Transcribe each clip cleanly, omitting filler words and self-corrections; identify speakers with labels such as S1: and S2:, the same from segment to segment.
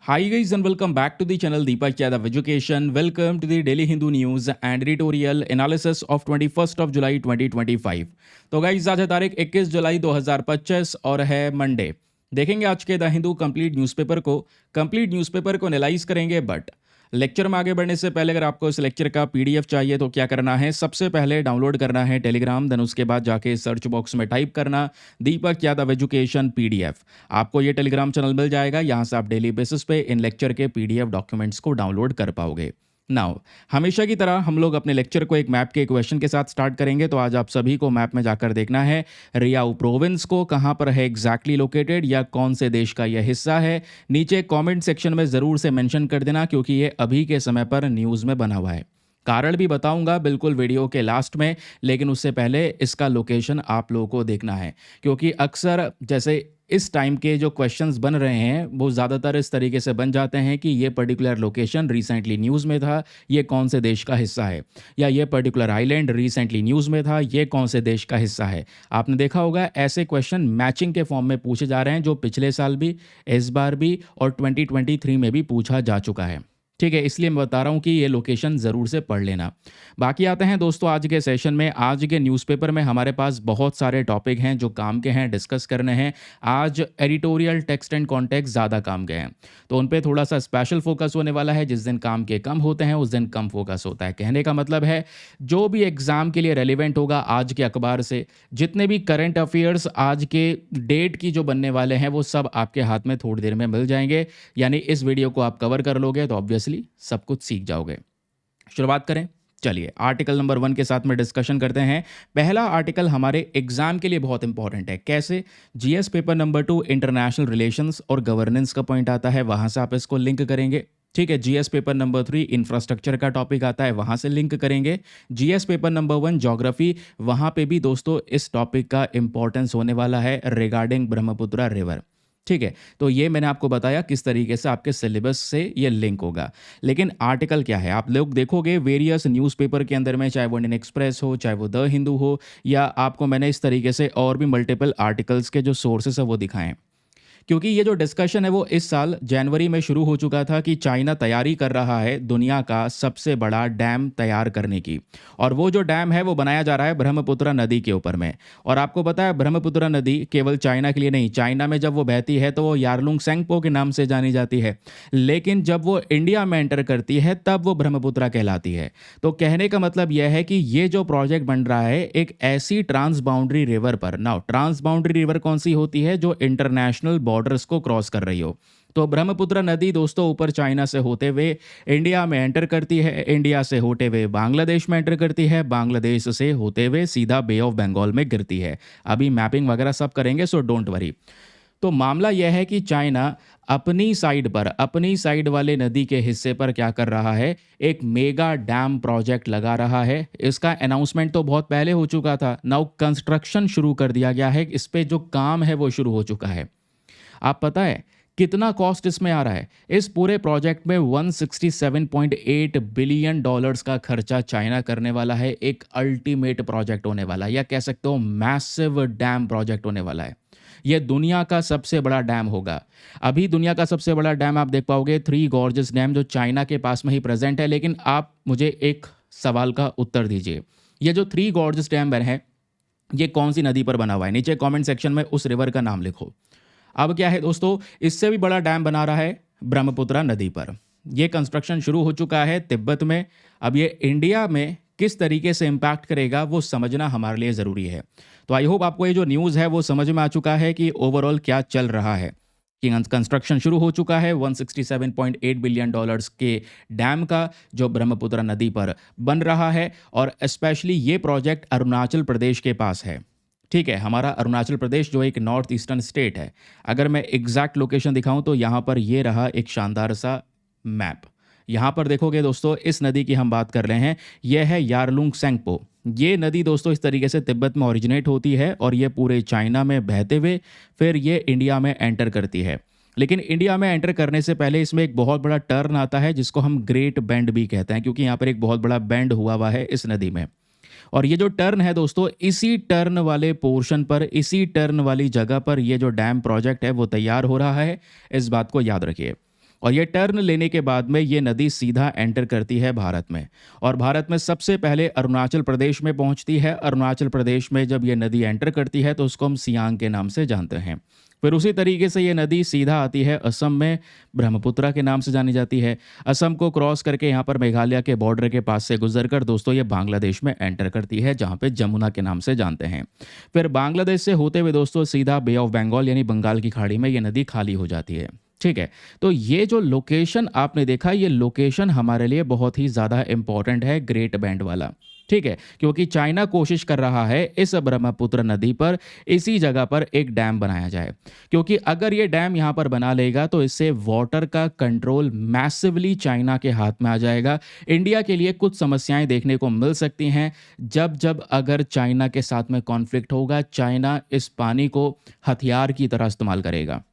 S1: Hi guys and welcome back to the channel Deepak Yadav Education. Welcome to the Daily Hindu News and Editorial Analysis of 21st of July 2025. तो guys आज है तारीख 21 जुलाई 2025 और है Monday. देखेंगे आज के द हिंदू कंप्लीट न्यूज़पेपर को एनालाइज करेंगे। बट लेक्चर में आगे बढ़ने से पहले अगर आपको इस लेक्चर का पीडीएफ चाहिए तो क्या करना है, सबसे पहले डाउनलोड करना है टेलीग्राम, देन उसके बाद जाके सर्च बॉक्स में टाइप करना दीपक यादव एजुकेशन पीडीएफ। आपको ये टेलीग्राम चैनल मिल जाएगा, यहाँ से आप डेली बेसिस पे इन लेक्चर के पीडीएफ डॉक्यूमेंट्स को डाउनलोड कर पाओगे। नाउ हमेशा की तरह हम लोग अपने लेक्चर को एक मैप के क्वेश्चन के साथ स्टार्ट करेंगे। तो आज आप सभी को मैप में जाकर देखना है रियाऊ प्रोविंस को कहाँ पर है एग्जैक्टली लोकेटेड, या कौन से देश का यह हिस्सा है। नीचे कमेंट सेक्शन में ज़रूर से मेंशन कर देना, क्योंकि ये अभी के समय पर न्यूज़ में बना हुआ है। कारण भी बताऊंगा बिल्कुल वीडियो के लास्ट में, लेकिन उससे पहले इसका लोकेशन आप लोगों को देखना है, क्योंकि अक्सर जैसे इस टाइम के जो क्वेश्चंस बन रहे हैं वो ज़्यादातर इस तरीके से बन जाते हैं कि ये पर्टिकुलर लोकेशन रिसेंटली न्यूज़ में था, ये कौन से देश का हिस्सा है, या ये पर्टिकुलर आइलैंड रिसेंटली न्यूज़ में था, ये कौन से देश का हिस्सा है। आपने देखा होगा ऐसे क्वेश्चन मैचिंग के फॉर्म में पूछे जा रहे हैं, जो पिछले साल भी, इस बार भी और 2023 में भी पूछा जा चुका है। ठीक है, इसलिए मैं बता रहा हूँ कि ये लोकेशन ज़रूर से पढ़ लेना। बाकी आते हैं दोस्तों आज के सेशन में। आज के न्यूज़पेपर में हमारे पास बहुत सारे टॉपिक हैं जो काम के हैं, डिस्कस करने हैं। आज एडिटोरियल टेक्स्ट एंड कॉन्टेक्स्ट ज़्यादा काम के हैं, तो उन पे थोड़ा सा स्पेशल फोकस होने वाला है। जिस दिन काम के कम होते हैं उस दिन कम फोकस होता है। कहने का मतलब है जो भी एग्ज़ाम के लिए रेलिवेंट होगा आज के अखबार से, जितने भी करंट अफेयर्स आज के डेट की जो बनने वाले हैं वो सब आपके हाथ में थोड़ी देर में मिल जाएंगे। यानी इस वीडियो को आप कवर कर लोगे तो ऑब्वियसली सब कुछ सीख जाओगे। शुरुआत करें, चलिए आर्टिकल नंबर 1 के साथ में डिस्कशन करते हैं। पहला आर्टिकल हमारे एग्जाम के लिए बहुत इंपॉर्टेंट है। कैसे? GS paper number 2 international relations और गवर्नेंस का पॉइंट आता है, वहां से आप इसको लिंक करेंगे। ठीक है, जीएस पेपर नंबर 3 इंफ्रास्ट्रक्चर का टॉपिक आता है, वहां से लिंक करेंगे। जीएस पेपर नंबर 1 ज्योग्राफी, वहां पे भी दोस्तों इस टॉपिक का इंपॉर्टेंस होने वाला है रिगार्डिंग ब्रह्मपुत्र रिवर। ठीक है, तो ये मैंने आपको बताया किस तरीके से आपके सिलेबस से ये लिंक होगा। लेकिन आर्टिकल क्या है, आप लोग देखोगे वेरियस न्यूज़पेपर के अंदर में, चाहे वो इंडियन एक्सप्रेस हो, चाहे वो द हिंदू हो, या आपको मैंने इस तरीके से और भी मल्टीपल आर्टिकल्स के जो सोर्सेस है वो दिखाएं। क्योंकि ये जो डिस्कशन है वो इस साल जनवरी में शुरू हो चुका था कि चाइना तैयारी कर रहा है दुनिया का सबसे बड़ा डैम तैयार करने की, और वो जो डैम है वो बनाया जा रहा है ब्रह्मपुत्र नदी के ऊपर में। और आपको पता है ब्रह्मपुत्र नदी केवल चाइना के लिए नहीं, चाइना में जब वो बहती है तो वो यारलुंग सेंगपो के नाम से जानी जाती है, लेकिन जब वो इंडिया में एंटर करती है तब वो ब्रह्मपुत्र कहलाती है। तो कहने का मतलब यह है कि ये जो प्रोजेक्ट बन रहा है एक ऐसी ट्रांस बाउंड्री रिवर पर, नाउ ट्रांस बाउंड्री रिवर कौन सी होती है? जो इंटरनेशनल बॉर्डर्स को क्रॉस कर रही हो। तो ब्रह्मपुत्र नदी दोस्तों ऊपर चाइना से होते हुए इंडिया में एंटर करती है, इंडिया से होते हुए बांग्लादेश में एंटर करती है, बांग्लादेश से होते हुए सीधा बे ऑफ बंगाल में गिरती है। अभी मैपिंग वगैरह सब करेंगे, सो डोंट वरी। तो मामला यह है कि चाइना अपनी साइड पर, अपनी साइड वाले नदी के हिस्से पर क्या कर रहा है? एक मेगा डैम प्रोजेक्ट लगा रहा है। इसका अनाउंसमेंट तो बहुत पहले हो चुका था, नाउ कंस्ट्रक्शन शुरू कर दिया गया है। इस पे जो काम है वो शुरू हो चुका है। आप पता है कितना कॉस्ट इसमें आ रहा है? इस पूरे प्रोजेक्ट में 167.8 बिलियन डॉलर्स का खर्चा चाइना करने वाला है। एक अल्टीमेट प्रोजेक्ट होने वाला है, या कह सकते हो मैसिव डैम प्रोजेक्ट होने वाला है। यह दुनिया का सबसे बड़ा डैम होगा। अभी दुनिया का सबसे बड़ा डैम आप देख पाओगे थ्री गॉर्जेस डैम, जो चाइना के पास में ही प्रेजेंट है। लेकिन आप मुझे एक सवाल का उत्तर दीजिए, ये जो थ्री गॉर्जेस डैम है ये कौन सी नदी पर बना हुआ है? नीचे कमेंट सेक्शन में उस रिवर का नाम लिखो। अब क्या है दोस्तों, इससे भी बड़ा डैम बना रहा है ब्रह्मपुत्र नदी पर। यह कंस्ट्रक्शन शुरू हो चुका है तिब्बत में। अब ये इंडिया में किस तरीके से इम्पैक्ट करेगा वो समझना हमारे लिए ज़रूरी है। तो आई होप आपको ये जो न्यूज़ है वो समझ में आ चुका है कि ओवरऑल क्या चल रहा है। कि कंस्ट्रक्शन शुरू हो चुका है 167.8 बिलियन डॉलर्स के डैम का, जो ब्रह्मपुत्र नदी पर बन रहा है। और स्पेशली ये प्रोजेक्ट अरुणाचल प्रदेश के पास है। ठीक है, हमारा अरुणाचल प्रदेश जो एक नॉर्थ ईस्टर्न स्टेट है। अगर मैं एग्जैक्ट लोकेशन दिखाऊं तो यहाँ पर ये रहा एक शानदार सा मैप। यहाँ पर देखोगे दोस्तों, इस नदी की हम बात कर रहे हैं, यह है यारलुंग सेंगपो। ये नदी दोस्तों इस तरीके से तिब्बत में ओरिजिनेट होती है और ये पूरे चाइना में बहते हुए फिर ये इंडिया में एंटर करती है। लेकिन इंडिया में एंटर करने से पहले इसमें एक बहुत बड़ा टर्न आता है जिसको हम ग्रेट बेंड भी कहते हैं, क्योंकि यहाँ पर एक बहुत बड़ा बेंड हुआ है इस नदी में। और ये जो टर्न है दोस्तों, इसी टर्न वाले पोर्शन पर, इसी टर्न वाली जगह पर ये जो डैम प्रोजेक्ट है वो तैयार हो रहा है। इस बात को याद रखिए। और ये टर्न लेने के बाद में ये नदी सीधा एंटर करती है भारत में, और भारत में सबसे पहले अरुणाचल प्रदेश में पहुंचती है। अरुणाचल प्रदेश में जब ये नदी एंटर करती है तो उसको हम सियांग के नाम से जानते हैं। फिर उसी तरीके से ये नदी सीधा आती है असम में, ब्रह्मपुत्रा के नाम से जानी जाती है। असम को क्रॉस करके यहाँ पर मेघालय के बॉर्डर के पास से गुजरकर दोस्तों ये बांग्लादेश में एंटर करती है, जहाँ पे जमुना के नाम से जानते हैं। फिर बांग्लादेश से होते हुए दोस्तों सीधा बे ऑफ बंगाल यानी बंगाल की खाड़ी में ये नदी खाली हो जाती है। ठीक है, तो ये जो लोकेशन आपने देखा, ये लोकेशन हमारे लिए बहुत ही ज़्यादा इंपॉर्टेंट है, ग्रेट बैंड वाला। ठीक है, क्योंकि चाइना कोशिश कर रहा है इस ब्रह्मपुत्र नदी पर इसी जगह पर एक डैम बनाया जाए, क्योंकि अगर ये डैम यहाँ पर बना लेगा तो इससे वाटर का कंट्रोल मैसिवली चाइना के हाथ में आ जाएगा। इंडिया के लिए कुछ समस्याएं देखने को मिल सकती हैं जब जब अगर चाइना के साथ में कॉन्फ्लिक्ट होगा, चाइना इस पानी को हथियार की तरह इस्तेमाल करेगा।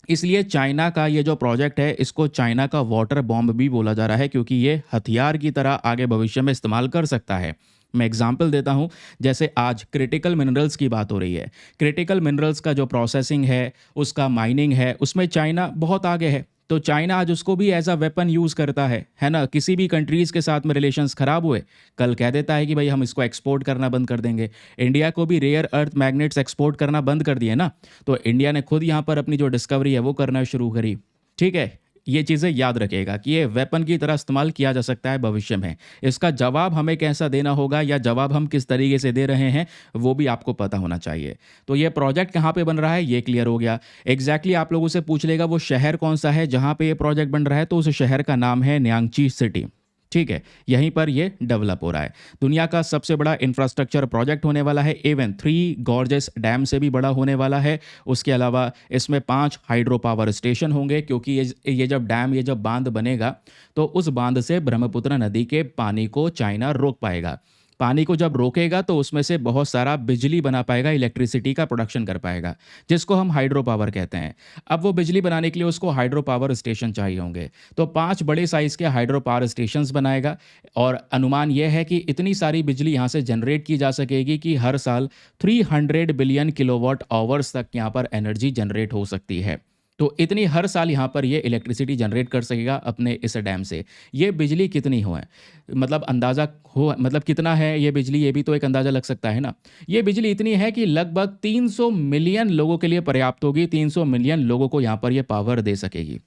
S1: इसलिए चाइना का ये जो प्रोजेक्ट है इसको चाइना का वाटर बॉम्ब भी बोला जा रहा है, क्योंकि ये हथियार की तरह आगे भविष्य में इस्तेमाल कर सकता है। मैं एग्जांपल देता हूं, जैसे आज क्रिटिकल मिनरल्स की बात हो रही है। क्रिटिकल मिनरल्स का जो प्रोसेसिंग है, उसका माइनिंग है, उसमें चाइना बहुत आगे है। तो चाइना आज उसको भी एज अ वेपन यूज़ करता है ना। किसी भी कंट्रीज़ के साथ में रिलेशंस ख़राब हुए, कल कह देता है कि भाई हम इसको एक्सपोर्ट करना बंद कर देंगे। इंडिया को भी रेयर अर्थ मैग्नेट्स एक्सपोर्ट करना बंद कर दिए ना, तो इंडिया ने खुद यहाँ पर अपनी जो डिस्कवरी है वो करना शुरू करी। ठीक है, ये चीज़ें याद रखेगा कि ये वेपन की तरह इस्तेमाल किया जा सकता है भविष्य में। इसका जवाब हमें कैसा देना होगा या जवाब हम किस तरीके से दे रहे हैं वो भी आपको पता होना चाहिए। तो ये प्रोजेक्ट कहाँ पे बन रहा है ये क्लियर हो गया। एग्जैक्टली आप लोगों से पूछ लेगा वो शहर कौन सा है जहाँ पे ये प्रोजेक्ट बन रहा है, तो उस शहर का नाम है न्यांगची सिटी। ठीक है, यहीं पर ये डेवलप हो रहा है। दुनिया का सबसे बड़ा इंफ्रास्ट्रक्चर प्रोजेक्ट होने वाला है। इवन 3 गॉर्जेस डैम से भी बड़ा होने वाला है। उसके अलावा इसमें 5 हाइड्रो पावर स्टेशन होंगे, क्योंकि ये जब डैम, ये जब बांध बनेगा तो उस बांध से ब्रह्मपुत्र नदी के पानी को चाइना रोक पाएगा। पानी को जब रोकेगा तो उसमें से बहुत सारा बिजली बना पाएगा, इलेक्ट्रिसिटी का प्रोडक्शन कर पाएगा, जिसको हम हाइड्रो पावर कहते हैं। अब वो बिजली बनाने के लिए उसको हाइड्रो पावर स्टेशन चाहिए होंगे, तो 5 बड़े साइज़ के हाइड्रो पावर स्टेशंस बनाएगा। और अनुमान यह है कि इतनी सारी बिजली यहाँ से जनरेट की जा सकेगी कि हर साल 300 बिलियन किलोवाट आवर्स तक यहाँ पर एनर्जी जनरेट हो सकती है। तो इतनी हर साल यहाँ पर ये इलेक्ट्रिसिटी जनरेट कर सकेगा अपने इस डैम से। ये बिजली कितनी हो है, मतलब अंदाज़ा हो, मतलब कितना है ये बिजली, ये भी तो एक अंदाज़ा लग सकता है ना। ये बिजली इतनी है कि लगभग 300 मिलियन लोगों के लिए पर्याप्त होगी। 300 मिलियन लोगों को यहाँ पर ये पावर दे सकेगी।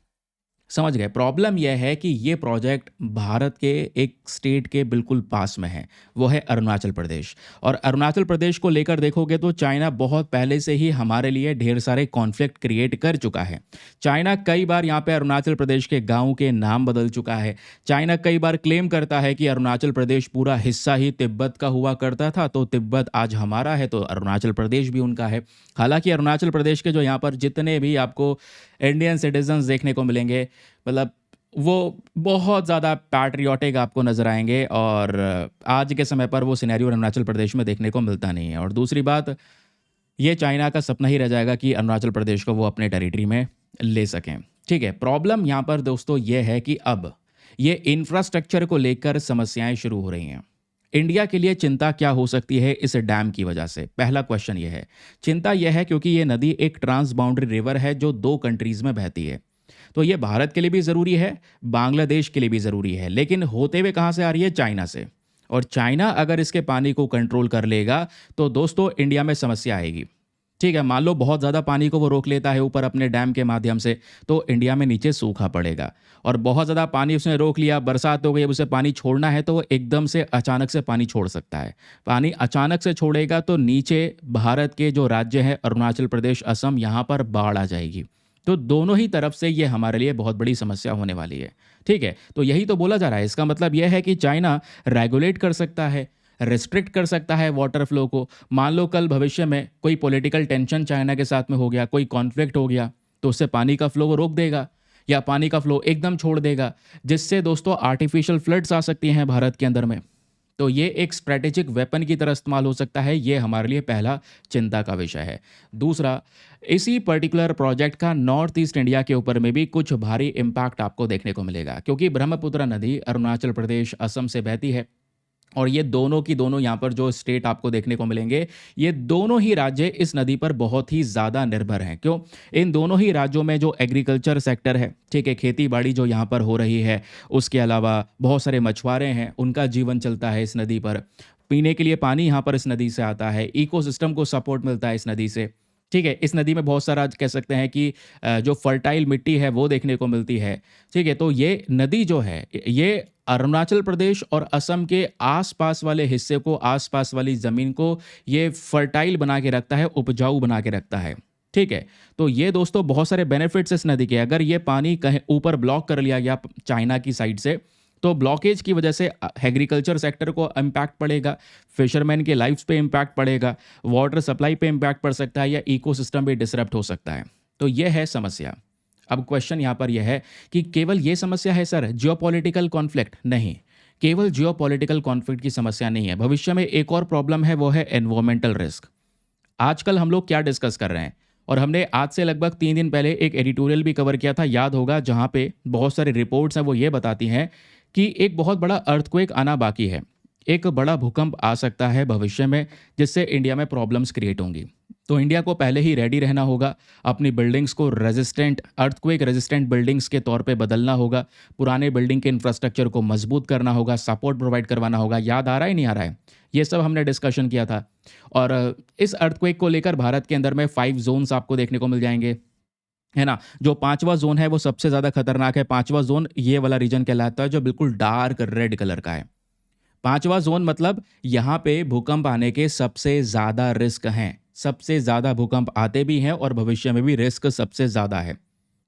S1: समझ गए। प्रॉब्लम यह है कि ये प्रोजेक्ट भारत के एक स्टेट के बिल्कुल पास में है, वो है अरुणाचल प्रदेश। और अरुणाचल प्रदेश को लेकर देखोगे तो चाइना बहुत पहले से ही हमारे लिए ढेर सारे कॉन्फ्लिक्ट क्रिएट कर चुका है। चाइना कई बार यहाँ पे अरुणाचल प्रदेश के गाँव के नाम बदल चुका है। चाइना कई बार क्लेम करता है कि अरुणाचल प्रदेश पूरा हिस्सा ही तिब्बत का हुआ करता था, तो तिब्बत आज हमारा है, तो अरुणाचल प्रदेश भी उनका है। हालांकि अरुणाचल प्रदेश के जो यहाँ पर जितने भी आपको इंडियन सिटीजन्स देखने को मिलेंगे, मतलब वो बहुत ज़्यादा पैट्रियोटिक आपको नज़र आएंगे, और आज के समय पर वो सिनेरियो अरुणाचल प्रदेश में देखने को मिलता नहीं है। और दूसरी बात, ये चाइना का सपना ही रह जाएगा कि अरुणाचल प्रदेश को वो अपने टेरिटरी में ले सकें। ठीक है, प्रॉब्लम यहाँ पर दोस्तों ये है कि अब ये इंफ्रास्ट्रक्चर को लेकर समस्याएं शुरू हो रही हैं। इंडिया के लिए चिंता क्या हो सकती है इस डैम की वजह से? पहला क्वेश्चन ये है। चिंता यह है क्योंकि ये नदी एक ट्रांस बाउंड्री रिवर है जो 2 कंट्रीज में बहती है। तो ये भारत के लिए भी ज़रूरी है, बांग्लादेश के लिए भी ज़रूरी है, लेकिन होते हुए कहाँ से आ रही है? चाइना से। और चाइना अगर इसके पानी को कंट्रोल कर लेगा तो दोस्तों इंडिया में समस्या आएगी। ठीक है, मान लो बहुत ज़्यादा पानी को वो रोक लेता है ऊपर अपने डैम के माध्यम से, तो इंडिया में नीचे सूखा पड़ेगा। और बहुत ज़्यादा पानी उसने रोक लिया, बरसात हो गई, अब उसे पानी छोड़ना है तो वो एकदम से अचानक से पानी छोड़ सकता है। पानी अचानक से छोड़ेगा तो नीचे भारत के जो राज्य हैं अरुणाचल प्रदेश, असम, यहाँ पर बाढ़ आ जाएगी। तो दोनों ही तरफ से ये हमारे लिए बहुत बड़ी समस्या होने वाली है। ठीक है, तो यही तो बोला जा रहा है। इसका मतलब यह है कि चाइना रेगुलेट कर सकता है, रिस्ट्रिक्ट कर सकता है वाटर फ्लो को। मान लो कल भविष्य में कोई पॉलिटिकल टेंशन चाइना के साथ में हो गया, कोई कॉन्फ्लिक्ट हो गया, तो उससे पानी का फ्लो वो रोक देगा या पानी का फ्लो एकदम छोड़ देगा, जिससे दोस्तों आर्टिफिशियल फ्लड्स आ सकती हैं भारत के अंदर में। तो ये एक स्ट्रैटेजिक वेपन की तरह इस्तेमाल हो सकता है। ये हमारे लिए पहला चिंता का विषय है। दूसरा, इसी पर्टिकुलर प्रोजेक्ट का नॉर्थ ईस्ट इंडिया के ऊपर में भी कुछ भारी इम्पैक्ट आपको देखने को मिलेगा, क्योंकि ब्रह्मपुत्र नदी अरुणाचल प्रदेश, असम से बहती है और ये दोनों की दोनों यहाँ पर जो स्टेट आपको देखने को मिलेंगे, ये दोनों ही राज्य इस नदी पर बहुत ही ज़्यादा निर्भर हैं। क्यों? इन दोनों ही राज्यों में जो एग्रीकल्चर सेक्टर है, ठीक है, खेती बाड़ी जो यहाँ पर हो रही है, उसके अलावा बहुत सारे मछुआरे हैं, उनका जीवन चलता है इस नदी पर। पीने के लिए पानी यहाँ पर इस नदी से आता है, इकोसिस्टम को सपोर्ट मिलता है इस नदी से। ठीक है, इस नदी में बहुत सारा कह सकते हैं कि जो फर्टाइल मिट्टी है वो देखने को मिलती है। ठीक है, तो ये नदी जो है, ये अरुणाचल प्रदेश और असम के आसपास वाले हिस्से को, आसपास वाली ज़मीन को ये फर्टाइल बना के रखता है, उपजाऊ बना के रखता है। ठीक है, तो ये दोस्तों बहुत सारे बेनिफिट्स इस नदी के। अगर ये पानी कहीं ऊपर ब्लॉक कर लिया गया चाइना की साइड से, तो ब्लॉकेज की वजह से एग्रीकल्चर सेक्टर को इम्पैक्ट पड़ेगा, फिशरमैन के लाइफ्स पे इम्पैक्ट पड़ेगा, वाटर सप्लाई पे इम्पैक्ट पड़ सकता है, या इकोसिस्टम भी डिसरप्ट हो सकता है। तो ये है समस्या। अब क्वेश्चन यहाँ पर यह है कि केवल ये समस्या है सर, जियोपॉलिटिकल कॉन्फ्लिक्ट? नहीं, केवल जियोपॉलिटिकल कॉन्फ्लिक्ट की समस्या नहीं है। भविष्य में एक और प्रॉब्लम है, वो है एनवायरमेंटल रिस्क। आजकल हम लोग क्या डिस्कस कर रहे हैं, और हमने आज से लगभग 3 दिन पहले एक एडिटोरियल भी कवर किया था, याद होगा, जहाँ पे बहुत सारी रिपोर्ट्स हैं वो ये बताती हैं कि एक बहुत बड़ा अर्थक्वेक आना बाकी है। एक बड़ा भूकंप आ सकता है भविष्य में, जिससे इंडिया में प्रॉब्लम्स क्रिएट होंगी। तो इंडिया को पहले ही रेडी रहना होगा, अपनी बिल्डिंग्स को रेजिस्टेंट, अर्थक्वेक रेजिस्टेंट बिल्डिंग्स के तौर पे बदलना होगा, पुराने बिल्डिंग के इंफ्रास्ट्रक्चर को मजबूत करना होगा, सपोर्ट प्रोवाइड करवाना होगा। याद आ रहा है, नहीं आ रहा है? ये सब हमने डिस्कशन किया था। और इस अर्थक्वेक को लेकर भारत के अंदर में 5 जोन्स आपको देखने को मिल जाएंगे, है ना? जो 5वां जोन है वो सबसे ज़्यादा खतरनाक है। 5वां जोन ये वाला रीजन कहलाता है जो बिल्कुल डार्क रेड कलर का है। 5वां जोन मतलब यहाँ पे भूकंप आने के सबसे ज़्यादा रिस्क हैं। सबसे ज़्यादा भूकंप आते भी हैं और भविष्य में भी रिस्क सबसे ज़्यादा है।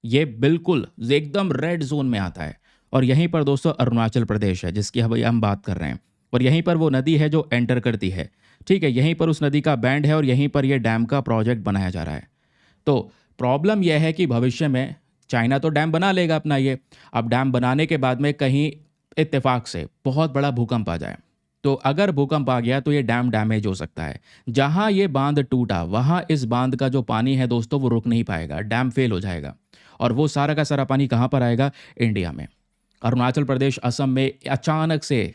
S1: ये बिल्कुल एकदम रेड जोन में आता है। और यहीं पर दोस्तों अरुणाचल प्रदेश है, जिसकी अभी हम बात कर रहे हैं। और यहीं पर वो नदी है जो एंटर करती है। ठीक है, यहीं पर उस नदी का बैंड है और यहीं पर ये डैम का प्रोजेक्ट बनाया जा रहा है। तो प्रॉब्लम यह है कि भविष्य में चाइना तो डैम बना लेगा अपना ये। अब डैम बनाने के बाद में कहीं इत्तेफाक से बहुत बड़ा भूकंप आ जाए, तो अगर भूकंप आ गया तो ये डैम डैमेज हो सकता है। जहां ये बांध टूटा, वहां इस बांध का जो पानी है दोस्तों वो रुक नहीं पाएगा, डैम फेल हो जाएगा। और वो सारा का सारा पानी कहां पर आएगा? इंडिया में, अरुणाचल प्रदेश, असम में अचानक से,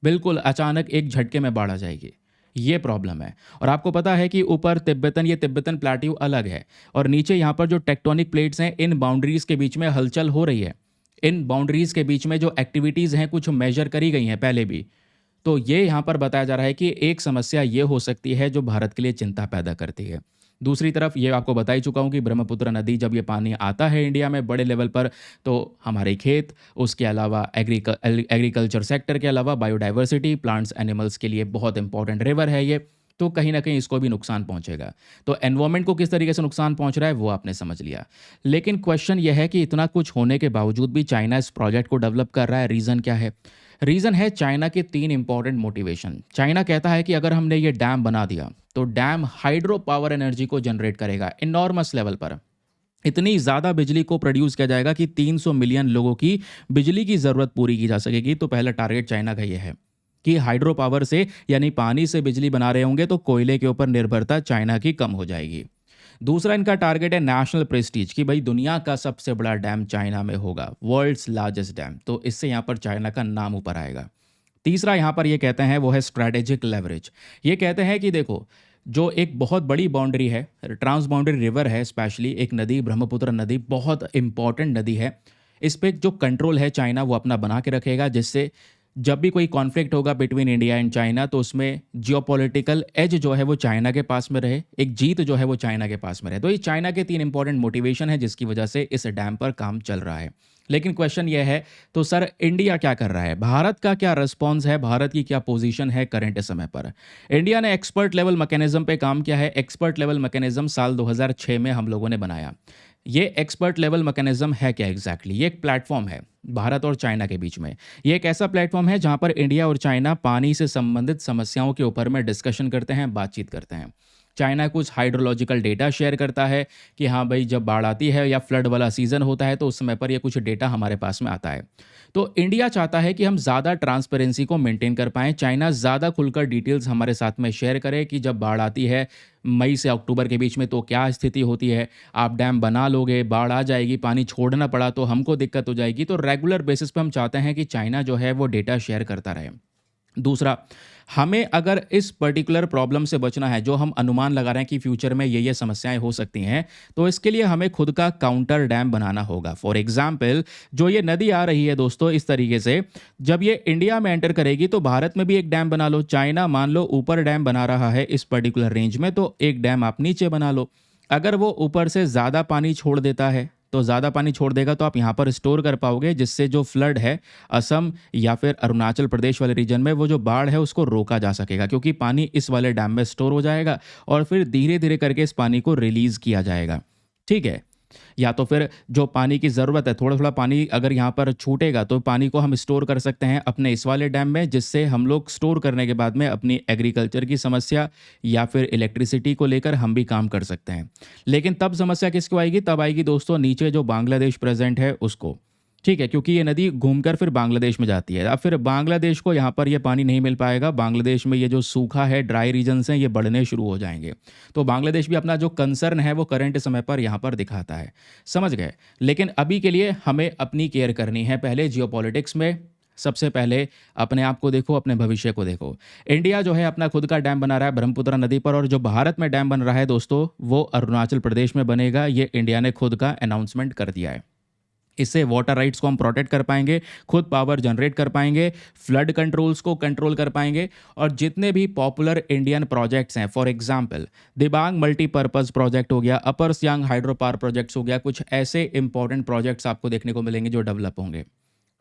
S1: बिल्कुल अचानक एक झटके में बाढ़ आ जाएगी। ये प्रॉब्लम है। और आपको पता है कि ऊपर तिब्बतन, ये तिब्बतन प्लेट्यू अलग है, और नीचे यहाँ पर जो टेक्टोनिक प्लेट्स हैं, इन बाउंड्रीज के बीच में हलचल हो रही है। इन बाउंड्रीज के बीच में जो एक्टिविटीज़ हैं कुछ मेजर करी गई हैं पहले भी। तो ये यहाँ पर बताया जा रहा है कि एक समस्या ये हो सकती है जो भारत के लिए चिंता पैदा करती है। दूसरी तरफ ये आपको बता ही चुका हूँ कि ब्रह्मपुत्र नदी जब ये पानी आता है इंडिया में बड़े लेवल पर, तो हमारे खेत, उसके अलावा एग्रीकल्चर सेक्टर के अलावा बायोडाइवर्सिटी, प्लांट्स, एनिमल्स के लिए बहुत इंपॉर्टेंट रिवर है ये। तो कहीं ना कहीं इसको भी नुकसान पहुंचेगा। तो एनवायरमेंट को किस तरीके से नुकसान पहुंच रहा है वो आपने समझ लिया। लेकिन क्वेश्चन यह है कि इतना कुछ होने के बावजूद भी चाइना इस प्रोजेक्ट को डेवलप कर रहा है। रीज़न क्या है? रीज़न है चाइना के 3 इंपॉर्टेंट मोटिवेशन। चाइना कहता है कि अगर हमने ये डैम बना दिया तो डैम हाइड्रो पावर एनर्जी को जनरेट करेगा इनॉर्मस लेवल पर। इतनी ज़्यादा बिजली को प्रोड्यूस किया जाएगा कि 300 मिलियन लोगों की बिजली की ज़रूरत पूरी की जा सकेगी। तो पहला टारगेट चाइना का ये है कि हाइड्रो पावर से, यानी पानी से बिजली बना रहे होंगे तो कोयले के ऊपर निर्भरता चाइना की कम हो जाएगी। दूसरा इनका टारगेट है नेशनल प्रेस्टीज, कि भाई दुनिया का सबसे बड़ा डैम चाइना में होगा, वर्ल्ड्स लार्जेस्ट डैम। तो इससे यहाँ पर चाइना का नाम ऊपर आएगा। तीसरा यहाँ पर ये कहते हैं वो है स्ट्रैटेजिक लेवरेज। ये कहते हैं कि देखो, जो एक बहुत बड़ी बाउंड्री है, ट्रांस बाउंड्री रिवर है, स्पेशली एक नदी, ब्रह्मपुत्र नदी बहुत इंपॉर्टेंट नदी है। इस पे जो कंट्रोल है चाइना वो अपना बना के रखेगा, जिससे जब भी कोई कॉन्फ्लिक्ट होगा बिटवीन इंडिया एंड चाइना तो उसमें जियोपॉलिटिकल एज जो है वो चाइना के पास में रहे, एक जीत जो है वो चाइना के पास में रहे। तो ये चाइना के 3 इंपॉर्टेंट मोटिवेशन है जिसकी वजह से इस डैम पर काम चल रहा है। लेकिन क्वेश्चन ये है, तो सर इंडिया क्या कर रहा है? भारत का क्या रिस्पॉन्स है? भारत की क्या पोजीशन है करंट समय पर? इंडिया ने एक्सपर्ट लेवल मैकेनिज्म पे काम किया है। एक्सपर्ट लेवल मैकेनिज्म साल 2006 में हम लोगों ने बनाया। ये एक्सपर्ट लेवल मैकेनिज्म है क्या एग्जैक्टली? ये एक प्लेटफॉर्म है भारत और चाइना के बीच में। ये एक ऐसा प्लेटफॉर्म है जहां पर इंडिया और चाइना पानी से संबंधित समस्याओं के ऊपर में डिस्कशन करते हैं, बातचीत करते हैं। चाइना कुछ हाइड्रोलॉजिकल डेटा शेयर करता है कि हाँ भाई, जब बाढ़ आती है या फ्लड वाला सीजन होता है तो उस समय पर ये कुछ डेटा हमारे पास में आता है। तो इंडिया चाहता है कि हम ज़्यादा ट्रांसपेरेंसी को मेंटेन कर पाएँ, चाइना ज़्यादा खुलकर डिटेल्स हमारे साथ में शेयर करे कि जब बाढ़ आती है मई से अक्टूबर के बीच में तो क्या स्थिति होती है। आप डैम बना लोगे, बाढ़ आ जाएगी, पानी छोड़ना पड़ा तो हमको दिक्कत हो जाएगी। तो रेगुलर बेसिस पे हम चाहते हैं कि चाइना जो है वो डेटा शेयर करता रहे। दूसरा, हमें अगर इस पर्टिकुलर प्रॉब्लम से बचना है, जो हम अनुमान लगा रहे हैं कि फ्यूचर में ये समस्याएं हो सकती हैं, तो इसके लिए हमें खुद का काउंटर डैम बनाना होगा। फॉर एग्जाम्पल, जो ये नदी आ रही है दोस्तों इस तरीके से, जब ये इंडिया में एंटर करेगी तो भारत में भी एक डैम बना लो। चाइना मान लो ऊपर डैम बना रहा है इस पर्टिकुलर रेंज में, तो एक डैम आप नीचे बना लो। अगर वो ऊपर से ज़्यादा पानी छोड़ देता है, तो ज़्यादा पानी छोड़ देगा तो आप यहाँ पर स्टोर कर पाओगे, जिससे जो फ्लड है असम या फिर अरुणाचल प्रदेश वाले रीजन में, वो जो बाढ़ है उसको रोका जा सकेगा, क्योंकि पानी इस वाले डैम में स्टोर हो जाएगा और फिर धीरे धीरे करके इस पानी को रिलीज़ किया जाएगा। ठीक है। या तो फिर जो पानी की ज़रूरत है, थोड़ा थोड़ा पानी अगर यहाँ पर छूटेगा तो पानी को हम स्टोर कर सकते हैं अपने इस वाले डैम में, जिससे हम लोग स्टोर करने के बाद में अपनी एग्रीकल्चर की समस्या या फिर इलेक्ट्रिसिटी को लेकर हम भी काम कर सकते हैं। लेकिन तब समस्या किसको आएगी? तब आएगी दोस्तों नीचे जो बांग्लादेश प्रेजेंट है उसको। ठीक है, क्योंकि ये नदी घूमकर फिर बांग्लादेश में जाती है। अब फिर बांग्लादेश को यहाँ पर ये पानी नहीं मिल पाएगा। बांग्लादेश में ये जो सूखा है, ड्राई रीजन्स हैं, ये बढ़ने शुरू हो जाएंगे। तो बांग्लादेश भी अपना जो कंसर्न है वो करंट समय पर यहाँ पर दिखाता है। समझ गए? लेकिन अभी के लिए हमें अपनी केयर करनी है। पहले जियोपॉलिटिक्स में सबसे पहले अपने आप को देखो, अपने भविष्य को देखो। इंडिया जो है अपना खुद का डैम बना रहा है ब्रह्मपुत्र नदी पर, और जो भारत में डैम बन रहा है दोस्तों वो अरुणाचल प्रदेश में बनेगा। ये इंडिया ने खुद का अनाउंसमेंट कर दिया है। इससे वाटर राइट्स को हम प्रोटेक्ट कर पाएंगे, खुद पावर जनरेट कर पाएंगे, फ्लड कंट्रोल्स को कंट्रोल कर पाएंगे, और जितने भी पॉपुलर इंडियन प्रोजेक्ट्स हैं, for example Dibang multipurpose project हो गया, अपर सियांग हाइड्रो पावर प्रोजेक्ट्स हो गया, कुछ ऐसे इंपॉर्टेंट प्रोजेक्ट्स आपको देखने को मिलेंगे जो डेवलप होंगे।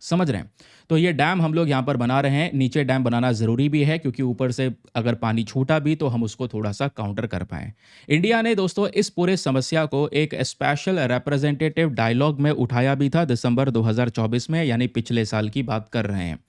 S1: समझ रहे हैं? तो ये डैम हम लोग यहाँ पर बना रहे हैं। नीचे डैम बनाना ज़रूरी भी है, क्योंकि ऊपर से अगर पानी छूटा भी तो हम उसको थोड़ा सा काउंटर कर पाएँ। इंडिया ने दोस्तों इस पूरे समस्या को एक स्पेशल रिप्रेजेंटेटिव डायलॉग में उठाया भी था दिसंबर 2024 में, यानी पिछले साल की बात कर रहे हैं।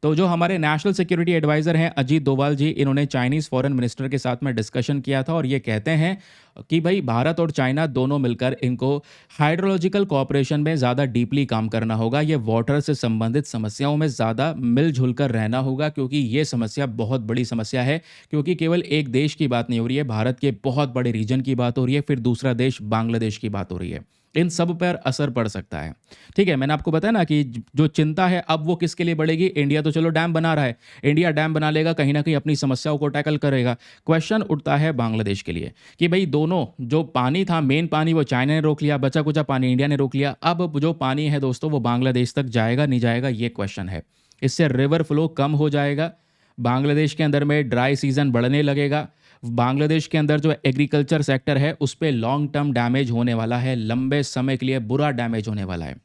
S1: तो जो हमारे नेशनल सिक्योरिटी एडवाइज़र हैं अजीत डोभाल जी, इन्होंने चाइनीज़ फॉरेन मिनिस्टर के साथ में डिस्कशन किया था, और ये कहते हैं कि भाई भारत और चाइना दोनों मिलकर इनको हाइड्रोलॉजिकल कोऑपरेशन में ज़्यादा डीपली काम करना होगा। ये वाटर से संबंधित समस्याओं में ज़्यादा मिलजुल कर रहना होगा, क्योंकि ये समस्या बहुत बड़ी समस्या है। क्योंकि केवल एक देश की बात नहीं हो रही है, भारत के बहुत बड़े रीजन की बात हो रही है, फिर दूसरा देश बांग्लादेश की बात हो रही है। इन सब पर असर पड़ सकता है। ठीक है, मैंने आपको बताया ना कि जो चिंता है अब वो किसके लिए बढ़ेगी? इंडिया तो चलो डैम बना रहा है, इंडिया डैम बना लेगा, कहीं ना कहीं अपनी समस्याओं को टैकल करेगा। क्वेश्चन उठता है बांग्लादेश के लिए कि भाई दोनों जो पानी था, मेन पानी वो चाइना ने रोक लिया, बचा कुचा पानी इंडिया ने रोक लिया। अब जो पानी है दोस्तों वो बांग्लादेश तक जाएगा नहीं जाएगा, ये क्वेश्चन है। इससे रिवर फ्लो कम हो जाएगा, बांग्लादेश के अंदर में ड्राई सीजन बढ़ने लगेगा, बांग्लादेश के अंदर जो एग्रीकल्चर सेक्टर है उस पे लॉन्ग टर्म डैमेज होने वाला है, लंबे समय के लिए बुरा डैमेज होने वाला है।